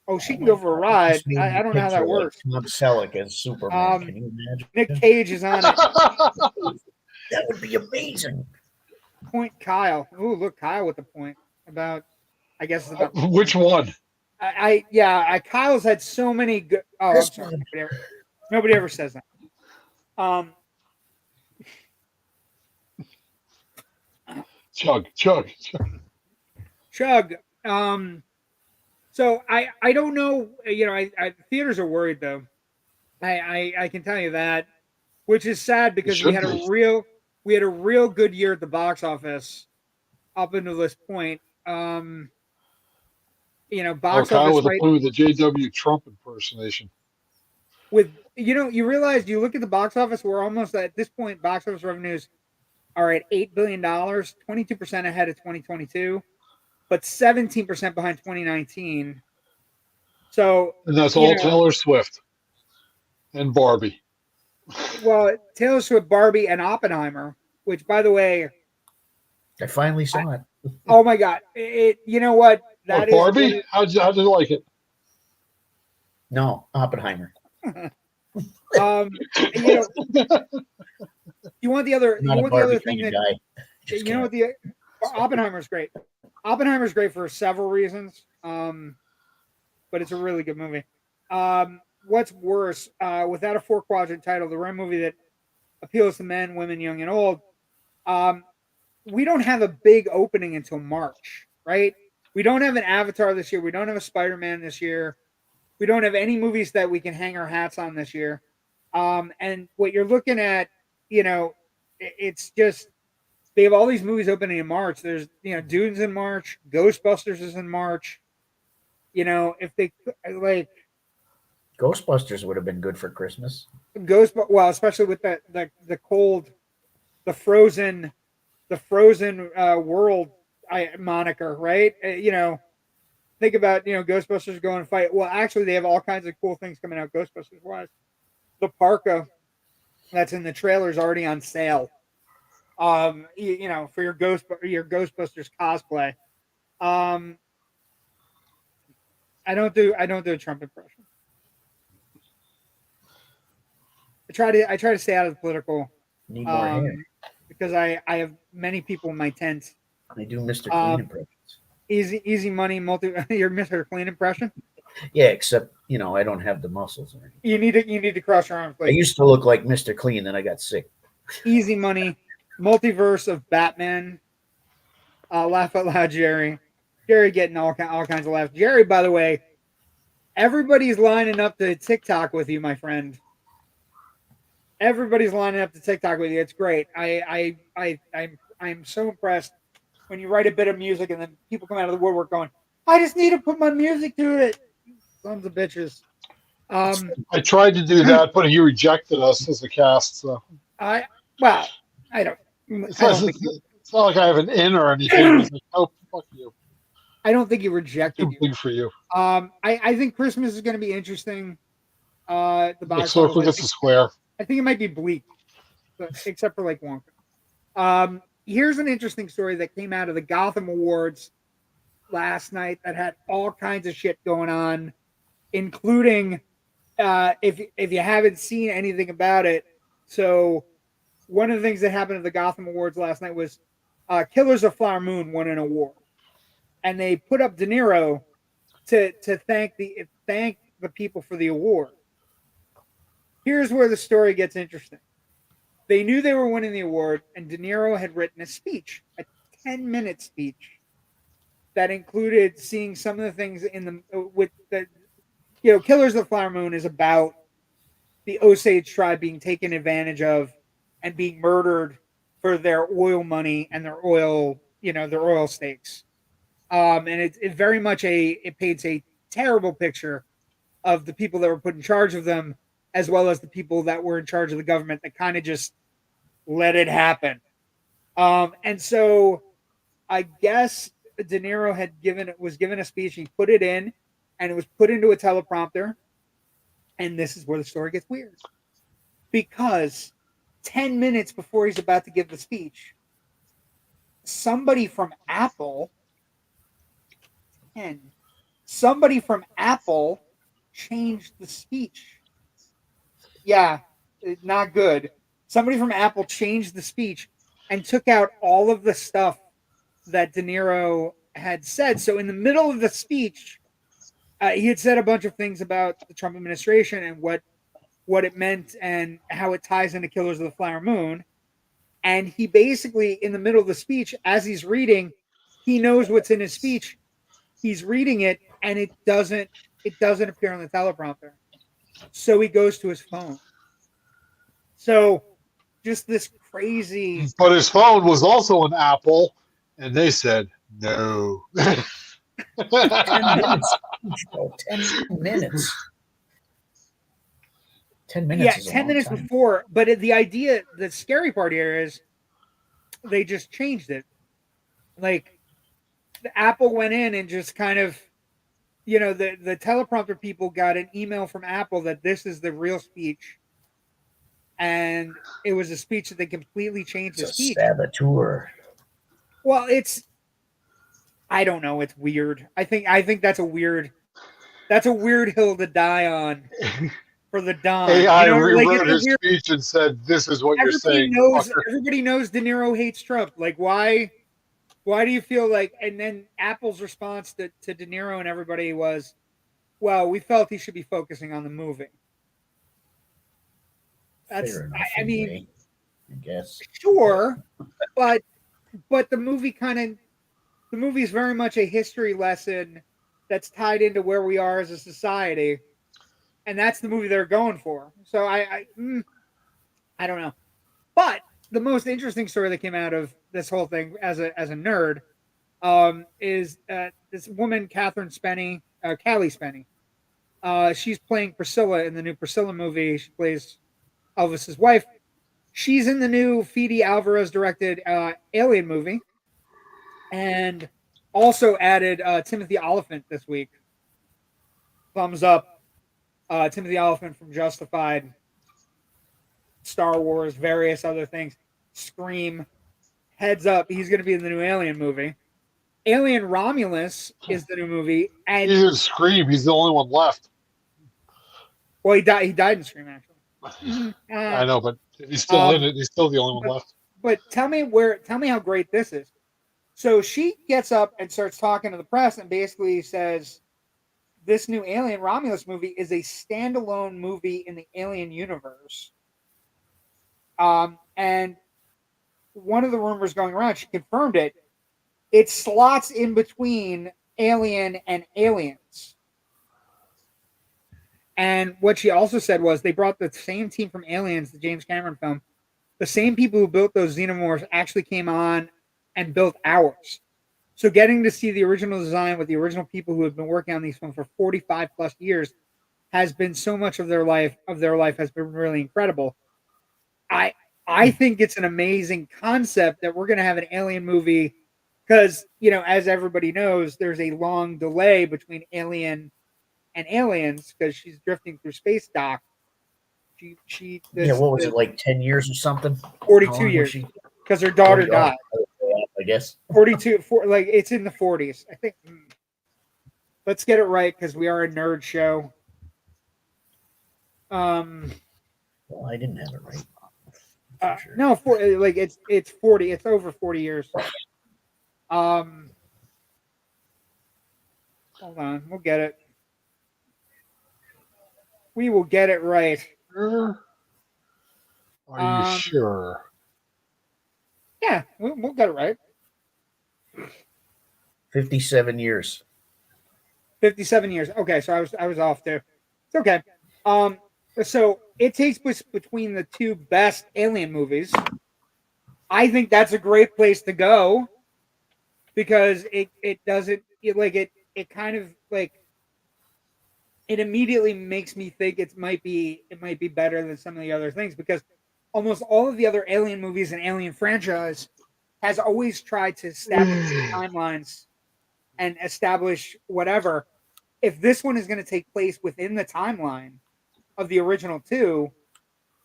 Oh, she can go for a ride. I don't know how that works. Tom Selleck as Superman. Can you imagine? Nick Cage is on it. That would be amazing. Point Kyle. Ooh, look, Kyle with the point about. I guess it's about Which one? Kyle's had so many good. Oh, I'm sorry. Nobody ever says that. Chug. So I don't know. You know, theaters are worried though. I can tell you that, which is sad because we had a real good year at the box office up until this point. You know, box Kyle office with the JW Trump impersonation. You realize you look at the box office, we're almost at this point, box office revenues are at $8 billion, 22% ahead of 2022, but 17% behind 2019. So, and that's all Taylor Swift and Barbie. Well, Taylor Swift, Barbie, and Oppenheimer, which, by the way, I finally saw it. Oh my God! You know what? That is Barbie. How did you like it? No, Oppenheimer. You want the other? You want the other thing that you know what the Oppenheimer's great. Oppenheimer's great for several reasons, but it's a really good movie. What's worse, without a 4-quadrant title, the right movie that appeals to men, women, young, and old. We don't have a big opening until March, right? We don't have an Avatar this year. We don't have a Spider-Man this year. We don't have any movies that we can hang our hats on this year. And what you're looking at, it's just they have all these movies opening in March. There's, Dune's in March. Ghostbusters is in March. If they like, Ghostbusters would have been good for Christmas. Well, especially with the cold, the frozen world moniker, right? Think about Ghostbusters going to fight. Well, actually, they have all kinds of cool things coming out Ghostbusters wise. The parka that's in the trailer is already on sale. For your Ghostbusters cosplay. I don't do a Trump impression. I try to stay out of the political. Need more hair. Because I have many people in my tent. I do Mr. Clean impressions. Easy money, your Mr. Clean impression? Yeah, except, I don't have the muscles or anything. You need to cross your arms. I used to look like Mr. Clean, then I got sick. Easy money, multiverse of Batman. Laugh out loud, Jerry. Jerry getting all kinds of laughs. Jerry, by the way, everybody's lining up to TikTok with you, my friend. Everybody's lining up to TikTok with you. It's great. I'm so impressed when you write a bit of music and then people come out of the woodwork going, I just need to put my music to it. Sons of bitches. I tried to do that, but he rejected us as a cast. So I don't. It's not like I have an in or anything. It's like, oh, fuck you. I don't think he rejected you. Too big for you. I think Christmas is going to be interesting. The box circle gets a square. I think it might be bleak, except for like Wonka. Here's an interesting story that came out of the Gotham Awards last night that had all kinds of shit going on, including if you haven't seen anything about it. So one of the things that happened at the Gotham Awards last night was Killers of Flower Moon won an award, and they put up De Niro to thank the people for the award. Here's where the story gets interesting. They knew they were winning the award, and De Niro had written a speech, a 10-minute speech that included seeing some of the things in the with the Killers of the Flower Moon is about the Osage tribe being taken advantage of and being murdered for their oil money and their oil stakes. And it very much it paints a terrible picture of the people that were put in charge of them, as well as the people that were in charge of the government that kind of just let it happen. And so I guess De Niro was given a speech. He put it in, and it was put into a teleprompter. And this is where the story gets weird, because 10 minutes before he's about to give the speech, somebody from Apple, 10, somebody from Apple changed the speech. Yeah, not good. Somebody from Apple changed the speech and took out all of the stuff that De Niro had said. So in the middle of the speech, he had said a bunch of things about the Trump administration and what it meant and how it ties into Killers of the Flower Moon. And he basically, in the middle of the speech, as he's reading, he knows what's in his speech. He's reading it, and it doesn't appear on the teleprompter. So he goes to his phone. So just this crazy. But his phone was also an Apple, and they said no. 10 minutes. 10 minutes. 10 minutes. Yeah, 10 minutes before. But the scary part here is they just changed it. Like, the Apple went in and just kind of, the teleprompter people got an email from Apple that this is the real speech. And it was a speech that they completely changed the speech. Saboteur. Well, I don't know. It's weird. I think that's a weird hill to die on for the Don. AI rewrote his speech and said, "This is what you're saying." Everybody knows De Niro hates Trump. Like, why do you feel like? And then Apple's response to De Niro and everybody was, "Well, we felt he should be focusing on the movie." That's, I mean, I guess sure, but the movie is very much a history lesson that's tied into where we are as a society, and that's the movie they're going for. So I don't know, but the most interesting story that came out of this whole thing as a nerd is this woman, Catherine Spenny, Callie Spenny. She's playing Priscilla in the new Priscilla movie. She plays Elvis's wife. She's in the new Fede Alvarez directed Alien movie, and also added Timothy Olyphant this week. Thumbs up. Timothy Olyphant from Justified, Star Wars, various other things. Scream. Heads up, he's going to be in the new Alien movie. Alien Romulus is the new movie, and he didn't Scream. He's the only one left. Well, he died in Scream, actually. I know, but if he's still in it, he's still the only one left. But tell me how great this is. So she gets up and starts talking to the press and basically says, this new Alien Romulus movie is a standalone movie in the Alien universe. And one of the rumors going around, she confirmed it, it slots in between Alien and Aliens. And what she also said was they brought the same team from Aliens, the James Cameron film. The same people who built those xenomorphs actually came on and built ours. So getting to see the original design with the original people who have been working on these films for 45 plus years has been so much of their life has been really incredible. I think it's an amazing concept that we're going to have an Alien movie because, as everybody knows, there's a long delay between Alien and Aliens because she's drifting through space dock. What was it, like 10 years or something? 42 years because her daughter died. I guess 42, it's in the 40s, I think. Let's get it right because we are a nerd show. Well, I didn't have it right. Sure. No, it's 40. It's over 40 years. Hold on, we'll get it. We will get it right. Sure? Are you sure? Yeah, we'll get it right. 57 years. 57 years. Okay, so I was off there. It's okay. So it takes place between the two best Alien movies. I think that's a great place to go because it doesn't it kind of like it immediately makes me think it might be better than some of the other things because almost all of the other Alien movies and Alien franchise has always tried to establish timelines and establish whatever. If this one is going to take place within the timeline of the original two,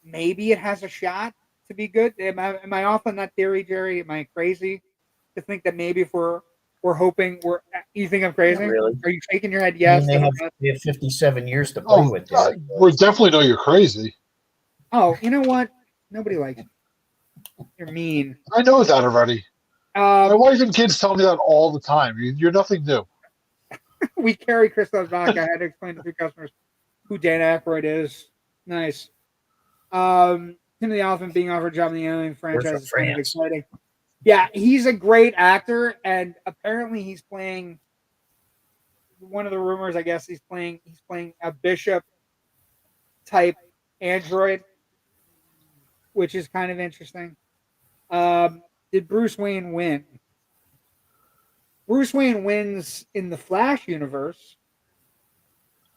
maybe it has a shot to be good. Am I off on that theory, Jerry? Am I crazy to think that maybe if we're hoping we're you think I'm crazy? Not really. Are you shaking your head I yes? mean, they have 57 years to play Oh, with there. we definitely know you're crazy. Oh, you know what? Nobody likes you. You're mean. I know that already. My Um, wife and kids tell me that all the time. You're nothing new. we carry Christos vodka. I had to explain to 3 customers who Dan Aykroyd is. Nice. Tim the Elephant being offered a job in the Alien franchise is kind of exciting. Yeah, he's a great actor, and apparently he's playing. One of the rumors, I guess, he's playing a bishop type android, which is kind of interesting. Did Bruce Wayne win? Bruce Wayne wins in the Flash universe.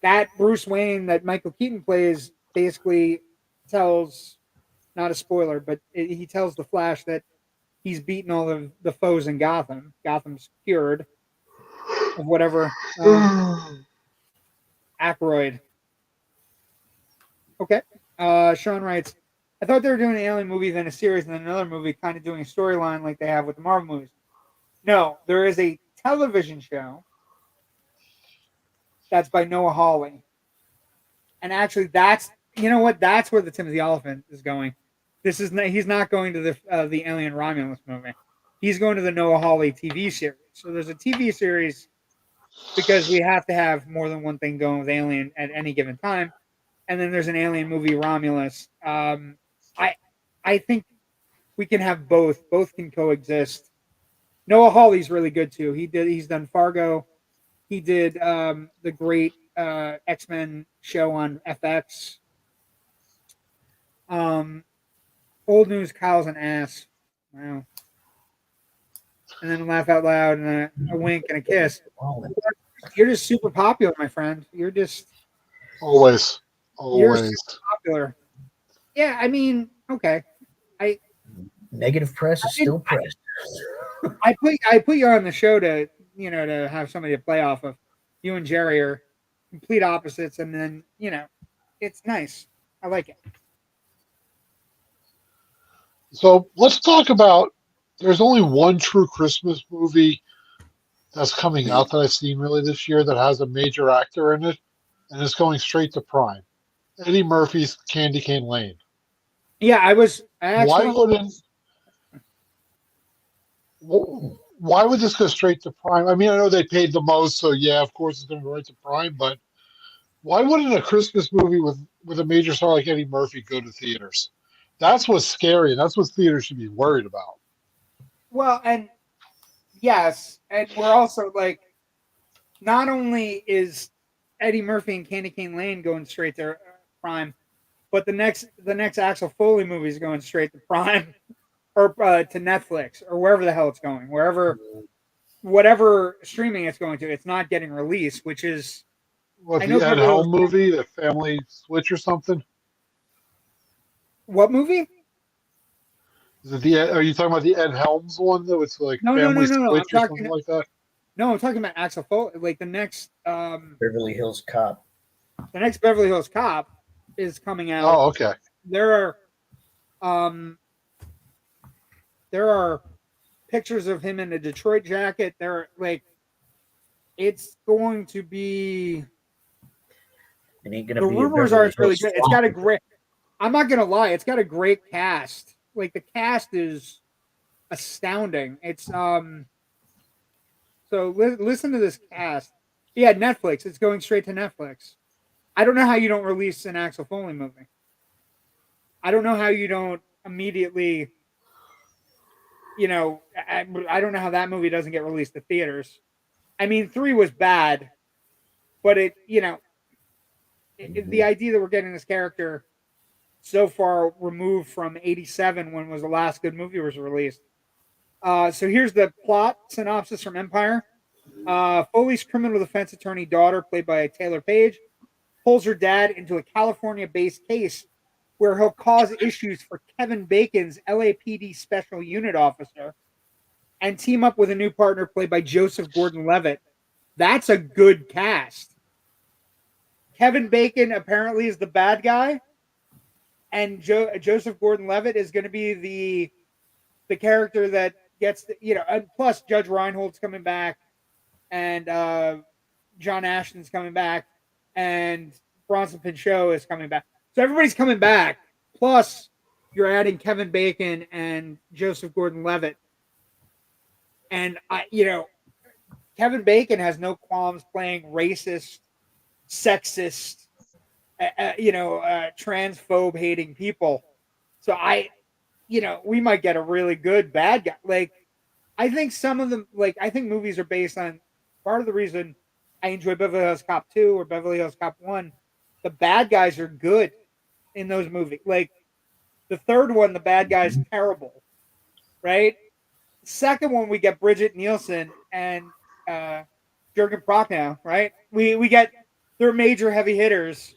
That Bruce Wayne that Michael Keaton plays basically tells, not a spoiler, but he tells the Flash that he's beaten all of the foes in Gotham. Gotham's cured of whatever Aykroyd. Okay. Sean writes, I thought they were doing an Alien movie, then a series, and then another movie, kind of doing a storyline like they have with the Marvel movies. No, there is a television show that's by Noah Hawley. And actually, that's that's where the Timothy Oliphant is going. He's not going to the Alien Romulus movie. He's going to the Noah Hawley TV series. So there's a TV series because we have to have more than one thing going with Alien at any given time. And then there's an Alien movie Romulus. I think we can have both. Both can coexist. Noah Hawley's really good too. He's done Fargo. He did the great X-Men show on FX. Old news, Kyle's an ass. Wow. And then laugh out loud and a wink and a kiss. You're just super popular, my friend. You're just Always. you're super popular. Yeah, I mean, okay. Negative press is still press. I put you on the show to to have somebody to play off of. You and Jerry are complete opposites, and then it's nice. I like it. So let's talk about. There's only one true Christmas movie that's coming out that I've seen really this year that has a major actor in it, and it's going straight to Prime. Eddie Murphy's Candy Cane Lane. Yeah, Why would this go straight to Prime? I mean, I know they paid the most, so yeah, of course it's going to go right to Prime. But why wouldn't a Christmas movie with a major star like Eddie Murphy go to theaters? That's what's scary, and that's what theaters should be worried about. Well, and yes, and we're also like, not only is Eddie Murphy and Candy Cane Lane going straight to Prime, but the next Axel Foley movie is going straight to Prime or to Netflix or wherever the hell it's going, whatever streaming it's going to. It's not getting released, which is What, the Ed Helm movie, the Family Switch or something? What movie? Is it are you talking about the Ed Helms one though? It's like No. Family Switch I'm or talking, something like that? No, I'm talking about Axel Foley. Like the next Beverly Hills Cop. The next Beverly Hills Cop is coming out. Oh, okay. There are pictures of him in a Detroit jacket. It's going to be. It ain't gonna the be rumors are it's really good. It's got a great. I'm not gonna lie. It's got a great cast. Like the cast is astounding. It's So listen to this cast. Yeah, Netflix. It's going straight to Netflix. I don't know how you don't release an Axel Foley movie. I don't know how you don't immediately, I don't know how that movie doesn't get released to theaters. I mean, 3 was bad, but the idea that we're getting this character so far removed from 87 when was the last good movie was released. So here's the plot synopsis from Empire. Foley's criminal defense attorney daughter, played by Taylor Page, pulls her dad into a California-based case where he'll cause issues for Kevin Bacon's LAPD special unit officer and team up with a new partner played by Joseph Gordon-Levitt. That's a good cast. Kevin Bacon apparently is the bad guy, and Joseph Gordon-Levitt is going to be the character that gets and plus Judge Reinhold's coming back, and John Ashton's coming back, and Bronson Pinchot is coming back. So everybody's coming back. Plus, you're adding Kevin Bacon and Joseph Gordon-Levitt, and Kevin Bacon has no qualms playing racist, sexist, transphobe hating people. So we might get a really good bad guy. Like, I think some of them, I think movies are based on part of the reason I enjoy Beverly Hills Cop 2 or Beverly Hills Cop 1. The bad guys are good in those movies. Like, the third one, the bad guy's terrible, right? Second one, we get Bridget Nielsen and Jurgen Prochnow, right? We get their major heavy hitters.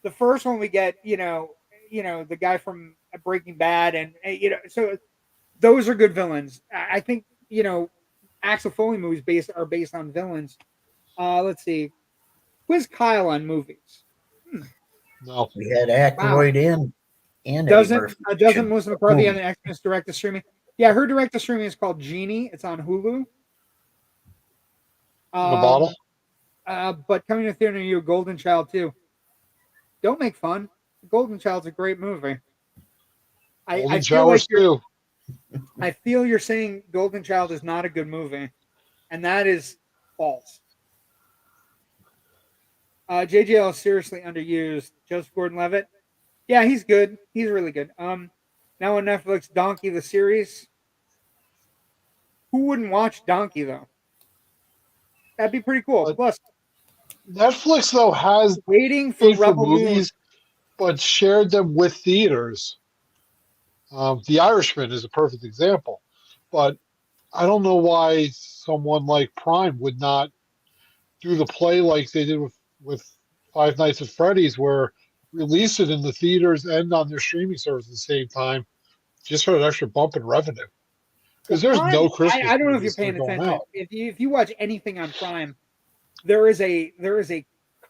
The first one we get, the guy from Breaking Bad, and so those are good villains. I think Axel Foley movies are based on villains. Let's see, who's Kyle on movies? No, We had Aykroyd and Eddie Doesn't Murphy. Melissa McCarthy on the Xmas direct to streaming? Yeah, her direct to streaming is called Genie. It's on Hulu. the bottle. But coming to theater near you, Golden Child 2. Don't make fun. Golden Child's a great movie. Golden Showers too. I feel you're saying Golden Child is not a good movie, and that is false. JJL is seriously underused. Joseph Gordon-Levitt, yeah, he's good. He's really good. Now on Netflix, Donkey the series. Who wouldn't watch Donkey though? That'd be pretty cool. But Plus, Netflix though has waiting for paid for Rebel movies, but shared them with theaters. The Irishman is a perfect example, but I don't know why someone like Prime would not do the play like they did with Five Nights at Freddy's, where release it in the theaters and on their streaming service at the same time, just for an extra bump in revenue. Because there's Prime, no Christmas. I don't know if you're movies that are paying going attention. out. If you watch anything on Prime, there is a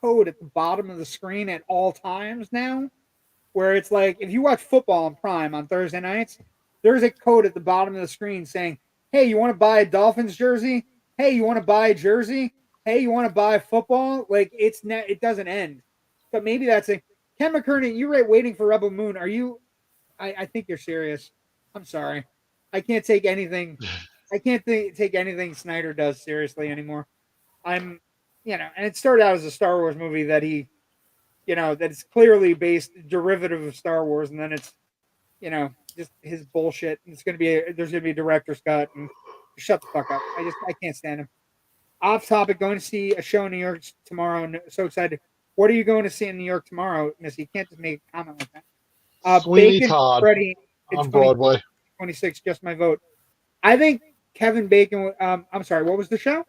code at the bottom of the screen at all times now, where it's like if you watch football on Prime on Thursday nights, there's a code at the bottom of the screen saying, "Hey, you want to buy a Dolphins jersey? Hey, you want to buy a jersey? Hey, you want to buy football?" Like it doesn't end. But maybe that's a Ken McKernan. You write Waiting for Rebel Moon. Are you? I think you're serious. I'm sorry. I can't take anything. I can't take anything Snyder does seriously anymore. And it started out as a Star Wars movie that he, that it's clearly based derivative of Star Wars, and then it's, just his bullshit. And there's gonna be a director's cut, and shut the fuck up. I can't stand him. Off topic, going to see a show in New York tomorrow. So excited. What are you going to see in New York tomorrow, Missy? You can't just make a comment like that. Sweeney Bacon, Todd Freddy, on Broadway. 26, just my vote. I think Kevin Bacon. I'm sorry. What was the show?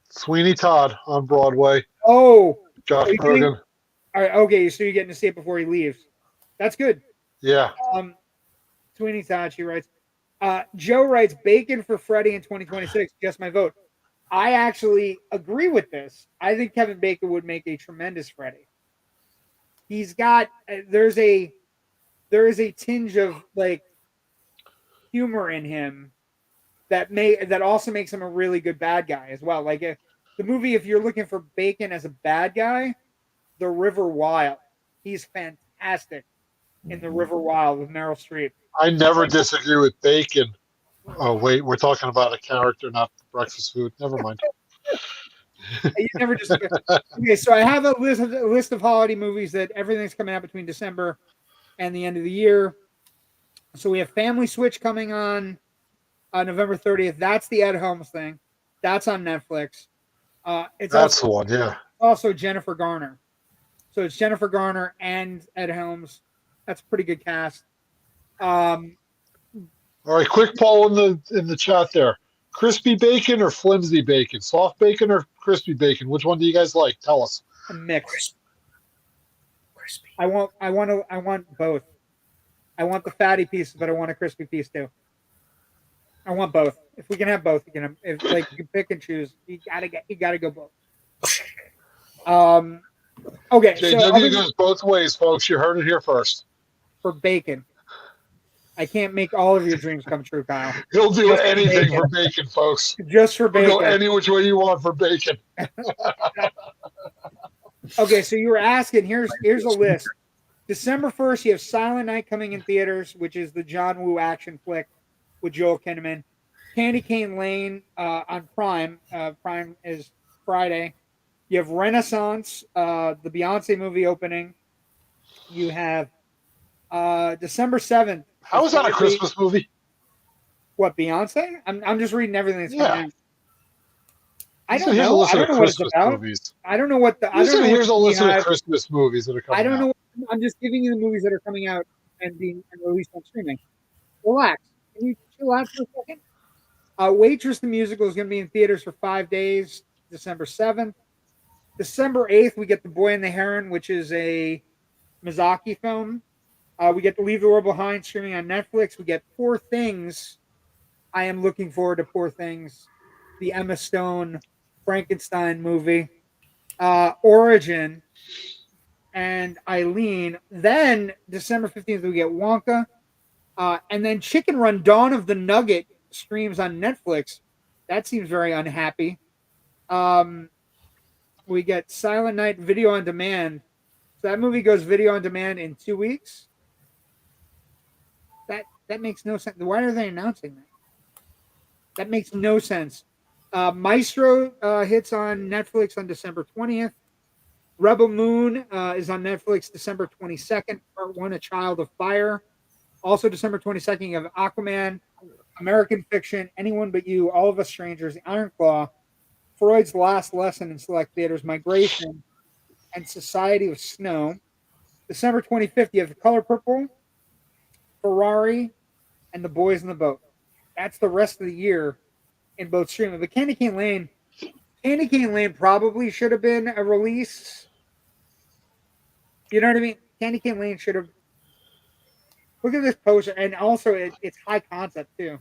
Sweeney Todd on Broadway. Oh, Josh Bergen. All right. Okay, so you're getting to see it before he leaves. That's good. Yeah. Sweeney Todd. She writes. Joe writes Bacon for Freddy in 2026. Just my vote. I actually agree with this. I think Kevin Bacon would make a tremendous Freddy. He's got. There is a tinge of like humor in him that also makes him a really good bad guy as well. Like the movie, if you're looking for Bacon as a bad guy, The River Wild. He's fantastic in The River Wild with Meryl Streep. I never disagree with Bacon. Oh wait, we're talking about a character, not breakfast food. Never mind. You never just okay. So I have a list of holiday movies that everything's coming out between December and the end of the year. So we have Family Switch coming on November 30th. That's the Ed Helms thing. That's on Netflix. It's That's also, the one, yeah. also Jennifer Garner. So it's Jennifer Garner and Ed Helms. That's a pretty good cast. All right, quick poll in the chat there. Crispy bacon or flimsy bacon? Soft bacon or crispy bacon? Which one do you guys like? Tell us. A mix. Crispy. I want both. I want the fatty piece, but I want a crispy piece too. I want both. If we can have both, you can have, if like you can pick and choose. You gotta go both. Okay, JW goes both ways, folks. You heard it here first. For bacon. I can't make all of your dreams come true, Kyle. He'll do Just anything for bacon, folks. Just for bacon. He'll go any which way you want for bacon. Okay, so you were asking. Here's a list. December 1st, you have Silent Night coming in theaters, which is the John Woo action flick with Joel Kinnaman. Candy Cane Lane on Prime. Prime is Friday. You have Renaissance, the Beyonce movie opening. You have December 7th. How is that a Christmas movie? What, Beyonce? I'm just reading everything that's coming out. I don't Here's know. a list I don't of know what it's Christmas about. movies. I don't know what the. I don't know Here's a what list we of have. Christmas movies that are coming out. I don't know. I'm just giving you the movies that are coming out and being released on streaming. Relax. Can you chill out for a second? Waitress the Musical is going to be in theaters for 5 days, December 7th. December 8th, we get The Boy and the Heron, which is a Miyazaki film. We get to Leave the World Behind streaming on Netflix. We get Poor Things. I am looking forward to Poor Things, the Emma Stone Frankenstein movie. Origin and Eileen. Then December 15th, we get Wonka. And then Chicken Run Dawn of the Nugget streams on Netflix. That seems very unhappy. We get Silent Night Video on Demand. So that movie goes video on demand in 2 weeks. That makes no sense. Why are they announcing that? That makes no sense. Maestro hits on Netflix on December 20th. Rebel Moon is on Netflix December 22nd. Part 1, A Child of Fire. Also December 22nd, you have Aquaman, American Fiction, Anyone But You, All of Us Strangers, The Iron Claw, Freud's Last Lesson in select theaters, Migration, and Society of Snow. December 25th, you have The Color Purple, Ferrari, and The Boys in the Boat. That's the rest of the year in both streaming. But Candy Cane Lane probably should have been a release. You know what I mean? Candy Cane Lane should have. Look at this poster, and also it's high concept too,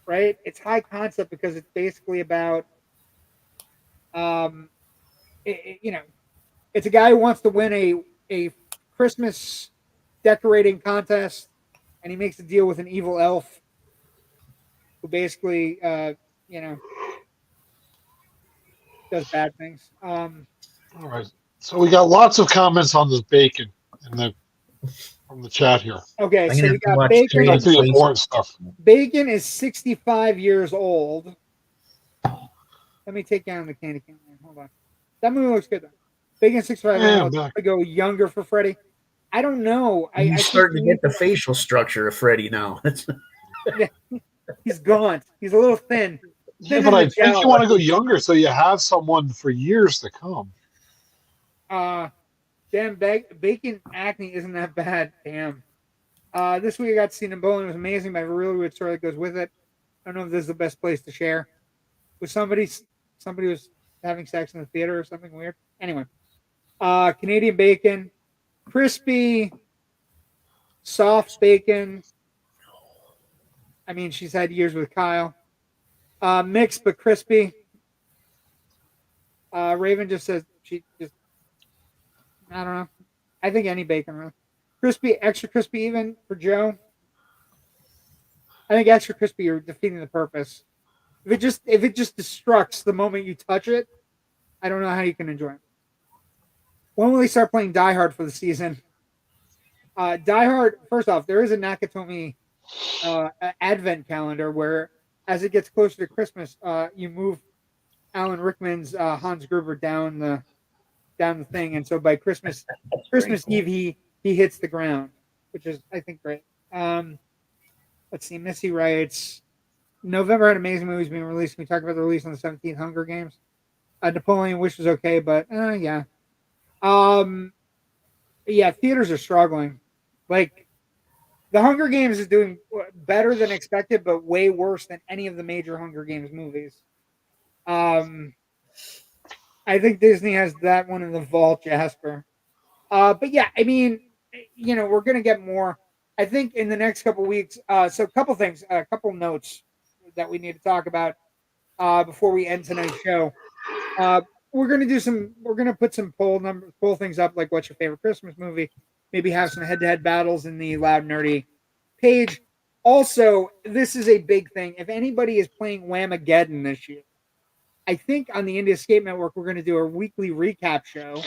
right? It's high concept because it's basically about, it's a guy who wants to win a Christmas decorating contest, and he makes a deal with an evil elf who basically, does bad things. All right. So we got lots of comments on this bacon from the chat here. Okay, I'm so gonna we have to got watch bacon. That's the important stuff. Bacon is 65 years old. Let me take down the Candy Cane Man. Hold on. That movie looks good though. Bacon 65 years old. I go younger for Freddy. I don't know. He's starting to get the facial structure of Freddy now. Yeah, he's gaunt. He's a little thin. Yeah, but I think you want to go younger so you have someone for years to come. Damn, bacon acne isn't that bad. Damn. This week I got to see Napoleon. It was amazing, but I have a really weird story that goes with it. I don't know if this is the best place to share. With somebody was having sex in the theater or something weird. Anyway, Canadian bacon, crispy, soft bacon. I mean, she's had years with Kyle. Mixed but crispy. Raven just says I don't know. I think any bacon, really. Crispy, extra crispy even for Joe. I think extra crispy, you're defeating the purpose. If it just destructs the moment you touch it, I don't know how you can enjoy it. When will they start playing Die Hard for the season? Die Hard, first off, there is a Nakatomi advent calendar where as it gets closer to Christmas, you move Alan Rickman's Hans Gruber down the thing, and so by Christmas Eve he hits the ground, which is, I think, great. Let's see. Missy writes, November had amazing movies being released. We talked about the release on the 17th Hunger Games. Napoleon Wish was okay, but yeah. Yeah, theaters are struggling. Like, the Hunger Games is doing better than expected, but way worse than any of the major Hunger Games movies. I think Disney has that one in the vault, Jasper. But yeah, I mean, we're gonna get more. I think in the next couple weeks. So a couple things, a couple notes that we need to talk about before we end tonight's show. Uh, we're gonna do some. We're gonna put some poll things up, like what's your favorite Christmas movie? Maybe have some head-to-head battles in the Loud Nerdy page. Also, this is a big thing. If anybody is playing Whamageddon this year, I think on the Indie Escape Network, we're going to do a weekly recap show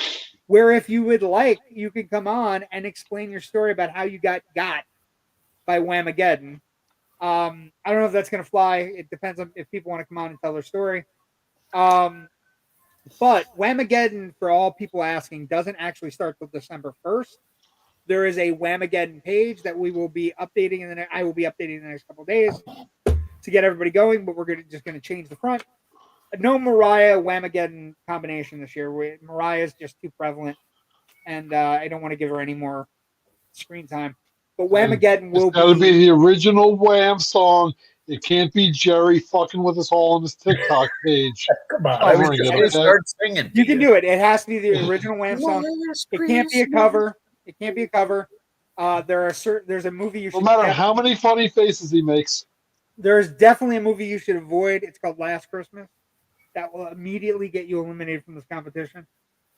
where, if you would like, you can come on and explain your story about how you got by Whamageddon. I don't know if that's going to fly. It depends on if people want to come on and tell their story. But Whamageddon, for all people asking, doesn't actually start till December 1st. There is a Whamageddon page that we will be updating I will be updating in the next couple of days to get everybody going, but we're just going to change the front. No Mariah Whamageddon combination this year. Mariah is just too prevalent, and I don't want to give her any more screen time. But Whamageddon will be the original Wham song. It can't be Jerry fucking with us all on his TikTok page. Come on, I was just going to start singing. You can do it. It has to be the original Wham song. It can't be a cover. It can't be a cover. There's a movie you should. No matter how many funny faces he makes. There's definitely a movie you should avoid. It's called Last Christmas. That will immediately get you eliminated from this competition.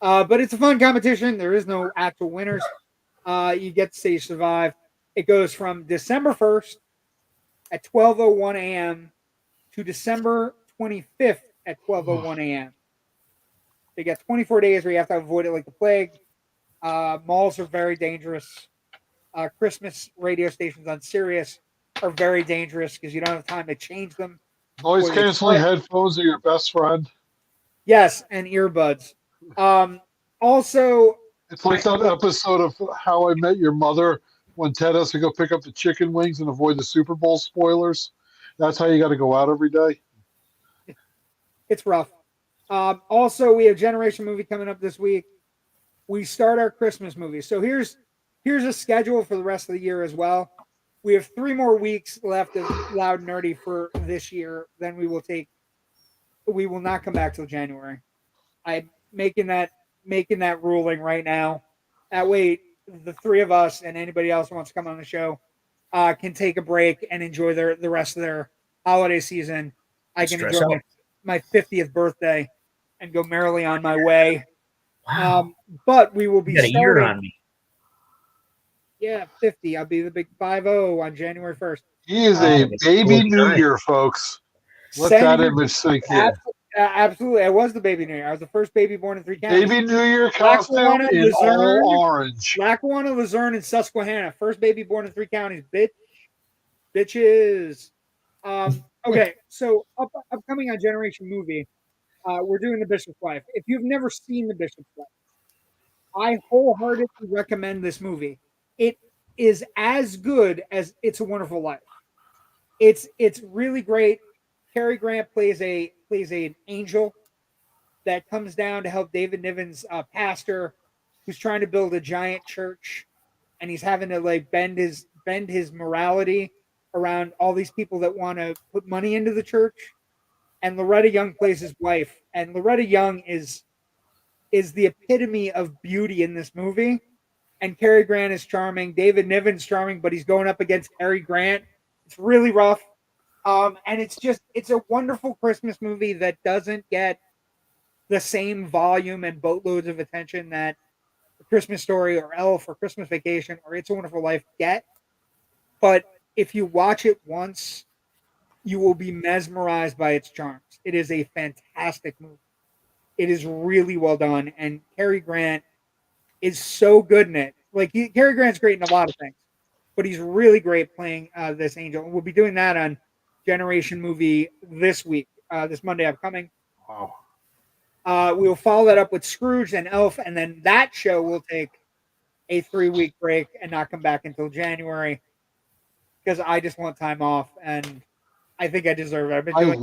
But it's a fun competition. There is no actual winners. You get to say you survive. It goes from December 1st at 12:01 a.m. to December 25th at 12:01 a.m. You get 24 days where you have to avoid it like the plague. Malls are very dangerous. Christmas radio stations on Sirius are very dangerous because you don't have time to change them. Noise canceling headphones are your best friend. Yes, and earbuds. Also, it's like that episode of How I Met Your Mother when Ted has to go pick up the chicken wings and avoid the Super Bowl spoilers. That's how you got to go out every day. It's rough. Also, we have Generation Movie coming up this week. We start our Christmas movie. So here's a schedule for the rest of the year as well. We have 3 more weeks left of Loud Nerdy for this year. Then we will not come back till January. I'm making that ruling right now. That way, the 3 of us and anybody else who wants to come on the show can take a break and enjoy the rest of their holiday season. I can enjoy my 50th birthday and go merrily on my way. Wow. But we will be starting. A year on me. Yeah, 50. I'll be the big 50 on January 1st. He is a baby New Year, folks. Let that image sink in. Absolutely. I was the baby New Year. I was the first baby born in 3 counties. Baby New Year costume in all orange. Lackawanna, Luzerne, and Susquehanna. First baby born in 3 counties. Bitches. Okay, so upcoming on Generation Movie, we're doing The Bishop's Wife. If you've never seen The Bishop's Wife, I wholeheartedly recommend this movie. It is as good as It's a Wonderful Life. It's really great. Cary Grant plays an angel that comes down to help David Niven's pastor, who's trying to build a giant church, and he's having to like bend his morality around all these people that want to put money into the church. And Loretta Young plays his wife, and Loretta Young is the epitome of beauty in this movie. And Cary Grant is charming. David Niven's charming, but he's going up against Cary Grant. It's really rough. And it's a wonderful Christmas movie that doesn't get the same volume and boatloads of attention that A Christmas Story or Elf or Christmas Vacation or It's a Wonderful Life get. But if you watch it once, you will be mesmerized by its charms. It is a fantastic movie. It is really well done, and Cary Grant is so good in it. Like Cary Grant's great in a lot of things, but he's really great playing this angel. And we'll be doing that on Generation Movie this week, this Monday upcoming. Wow. We'll follow that up with Scrooge and Elf, and then that show will take a 3-week break and not come back until January because I just want time off and I think I deserve it. I've been doing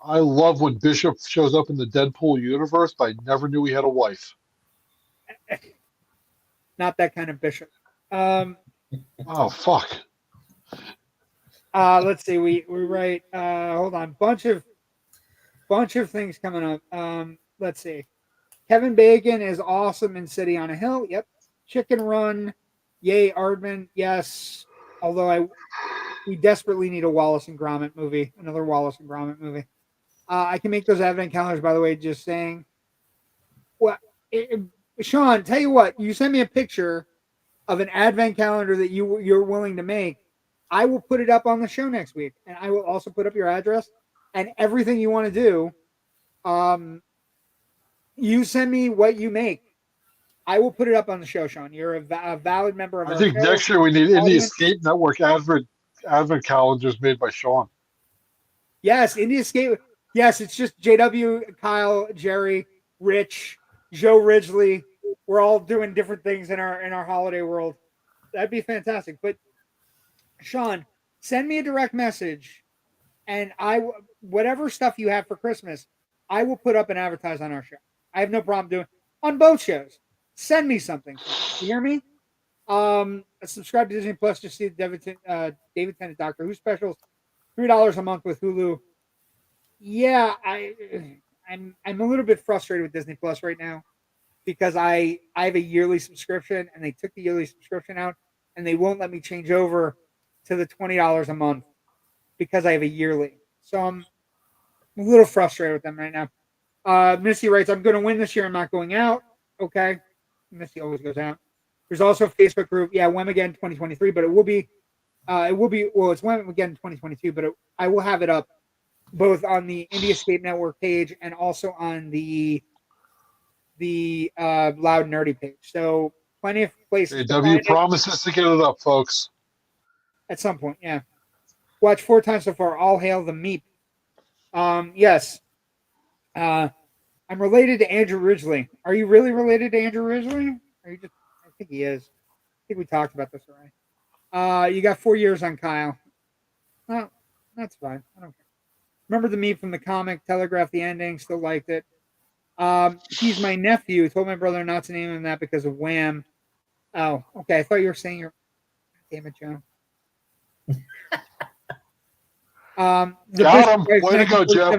I love when Bishop shows up in the Deadpool universe, but I never knew he had a wife. not that kind of Bishop. Um, Oh fuck. let's see. We write. Hold on. Bunch of things coming up. Let's see. Kevin Bacon is awesome in City on a Hill. Yep. Chicken Run. Yay, Aardman. Yes. Although we desperately need a Wallace and Gromit movie. Another Wallace and Gromit movie. I can make those advent calendars, by the way, just saying. Well, Sean, tell you what, you send me a picture of an advent calendar that you're willing to make. I will put it up on the show next week, and I will also put up your address and everything you want to do. You send me what you make. I will put it up on the show, Sean. You're a valid member of I our think show. next year we need Indie Audience. Escape Network advent calendars made by Sean. Yes, Indie Escape. Yes, it's just JW, Kyle, Jerry, Rich, Joe Ridgely. We're all doing different things in our holiday world. That'd be fantastic. But Sean, send me a direct message, and whatever stuff you have for Christmas, I will put up and advertise on our show. I have no problem doing on both shows. Send me something. You hear me? Subscribe to Disney Plus. Just see the David Tennant Doctor Who specials. $3 a month with Hulu. Yeah, I'm a little bit frustrated with Disney Plus right now because I have a yearly subscription and they took the yearly subscription out and they won't let me change over to the $20 a month because I have a yearly. So I'm a little frustrated with them right now. Missy writes, I'm going to win this year. I'm not going out. Okay. Missy always goes out. There's also a Facebook group. Yeah, Whamageddon 2023, but it will be, well, it's Whamageddon 2022, but I will have it up both on the Indie Escape Network page and also on the Loud Nerdy page. So plenty of places. JW promises to get it up, folks. At some point, yeah. Watch 4 times so far. All hail the Meep. Yes. I'm related to Andrew Ridgely. Are you really related to Andrew Ridgely? Are you just? I think he is. I think we talked about this already. You got 4 years on Kyle. Well, that's fine. I don't care. Remember the Meep from the comic, telegraphed the ending, still liked it. He's my nephew. Told my brother not to name him that because of Wham. Oh, okay. I thought you were saying your. Damn it, Joe. Got him. Way to go, Joe.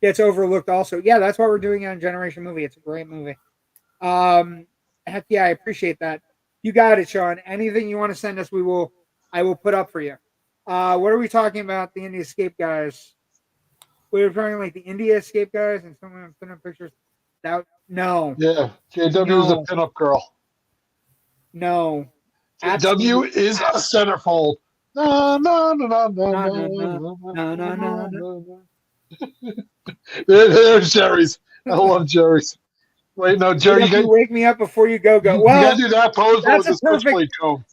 Gets overlooked also. Yeah, that's why we're doing it on Generation Movie. It's a great movie. Heck yeah, I appreciate that. You got it, Sean. Anything you want to send us, I will put up for you. What are we talking about? The India Escape guys. We were talking like the India Escape guys, and someone put up pictures. No. Yeah, JW is a pinup girl. No. JW is a centerfold. No, no, no, no, no, No, no, no, no, no. There's Jerry's. I love Jerry's. Wait, no, Jerry, you wake me up before you go. Well, you gotta do that pose with the switchblade comb.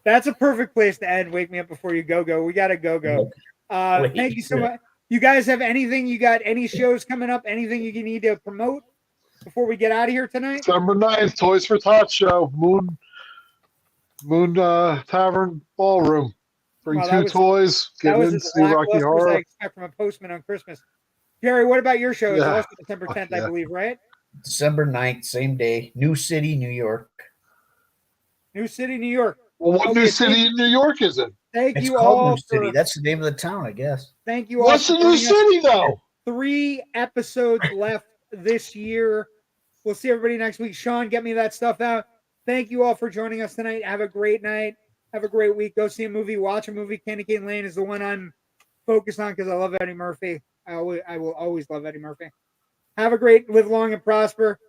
That's a perfect place to end. Wake me up before you go. We gotta go. Thank you so much. You guys have anything? You got any shows coming up? Anything you need to promote before we get out of here tonight? December 9th, Toys for Tots show, Moon Tavern Ballroom. Bring 2 toys. Get in, see Rocky Horror. I expect from a postman on Christmas. Jerry, what about your show? It's also December 10th, I believe, right? December 9th, same day. New City, New York. New City, New York. Well, what new city in New York is it? Thank it's you called all. New City. That's the name of the town, I guess. Thank you all. What's the new city, though? 3 episodes left this year. We'll see everybody next week. Sean, get me that stuff out. Thank you all for joining us tonight. Have a great night. Have a great week. Go see a movie. Watch a movie. Candy Cane Lane is the one I'm focused on because I love Eddie Murphy. I will always love Eddie Murphy. Have a great, live long and prosper.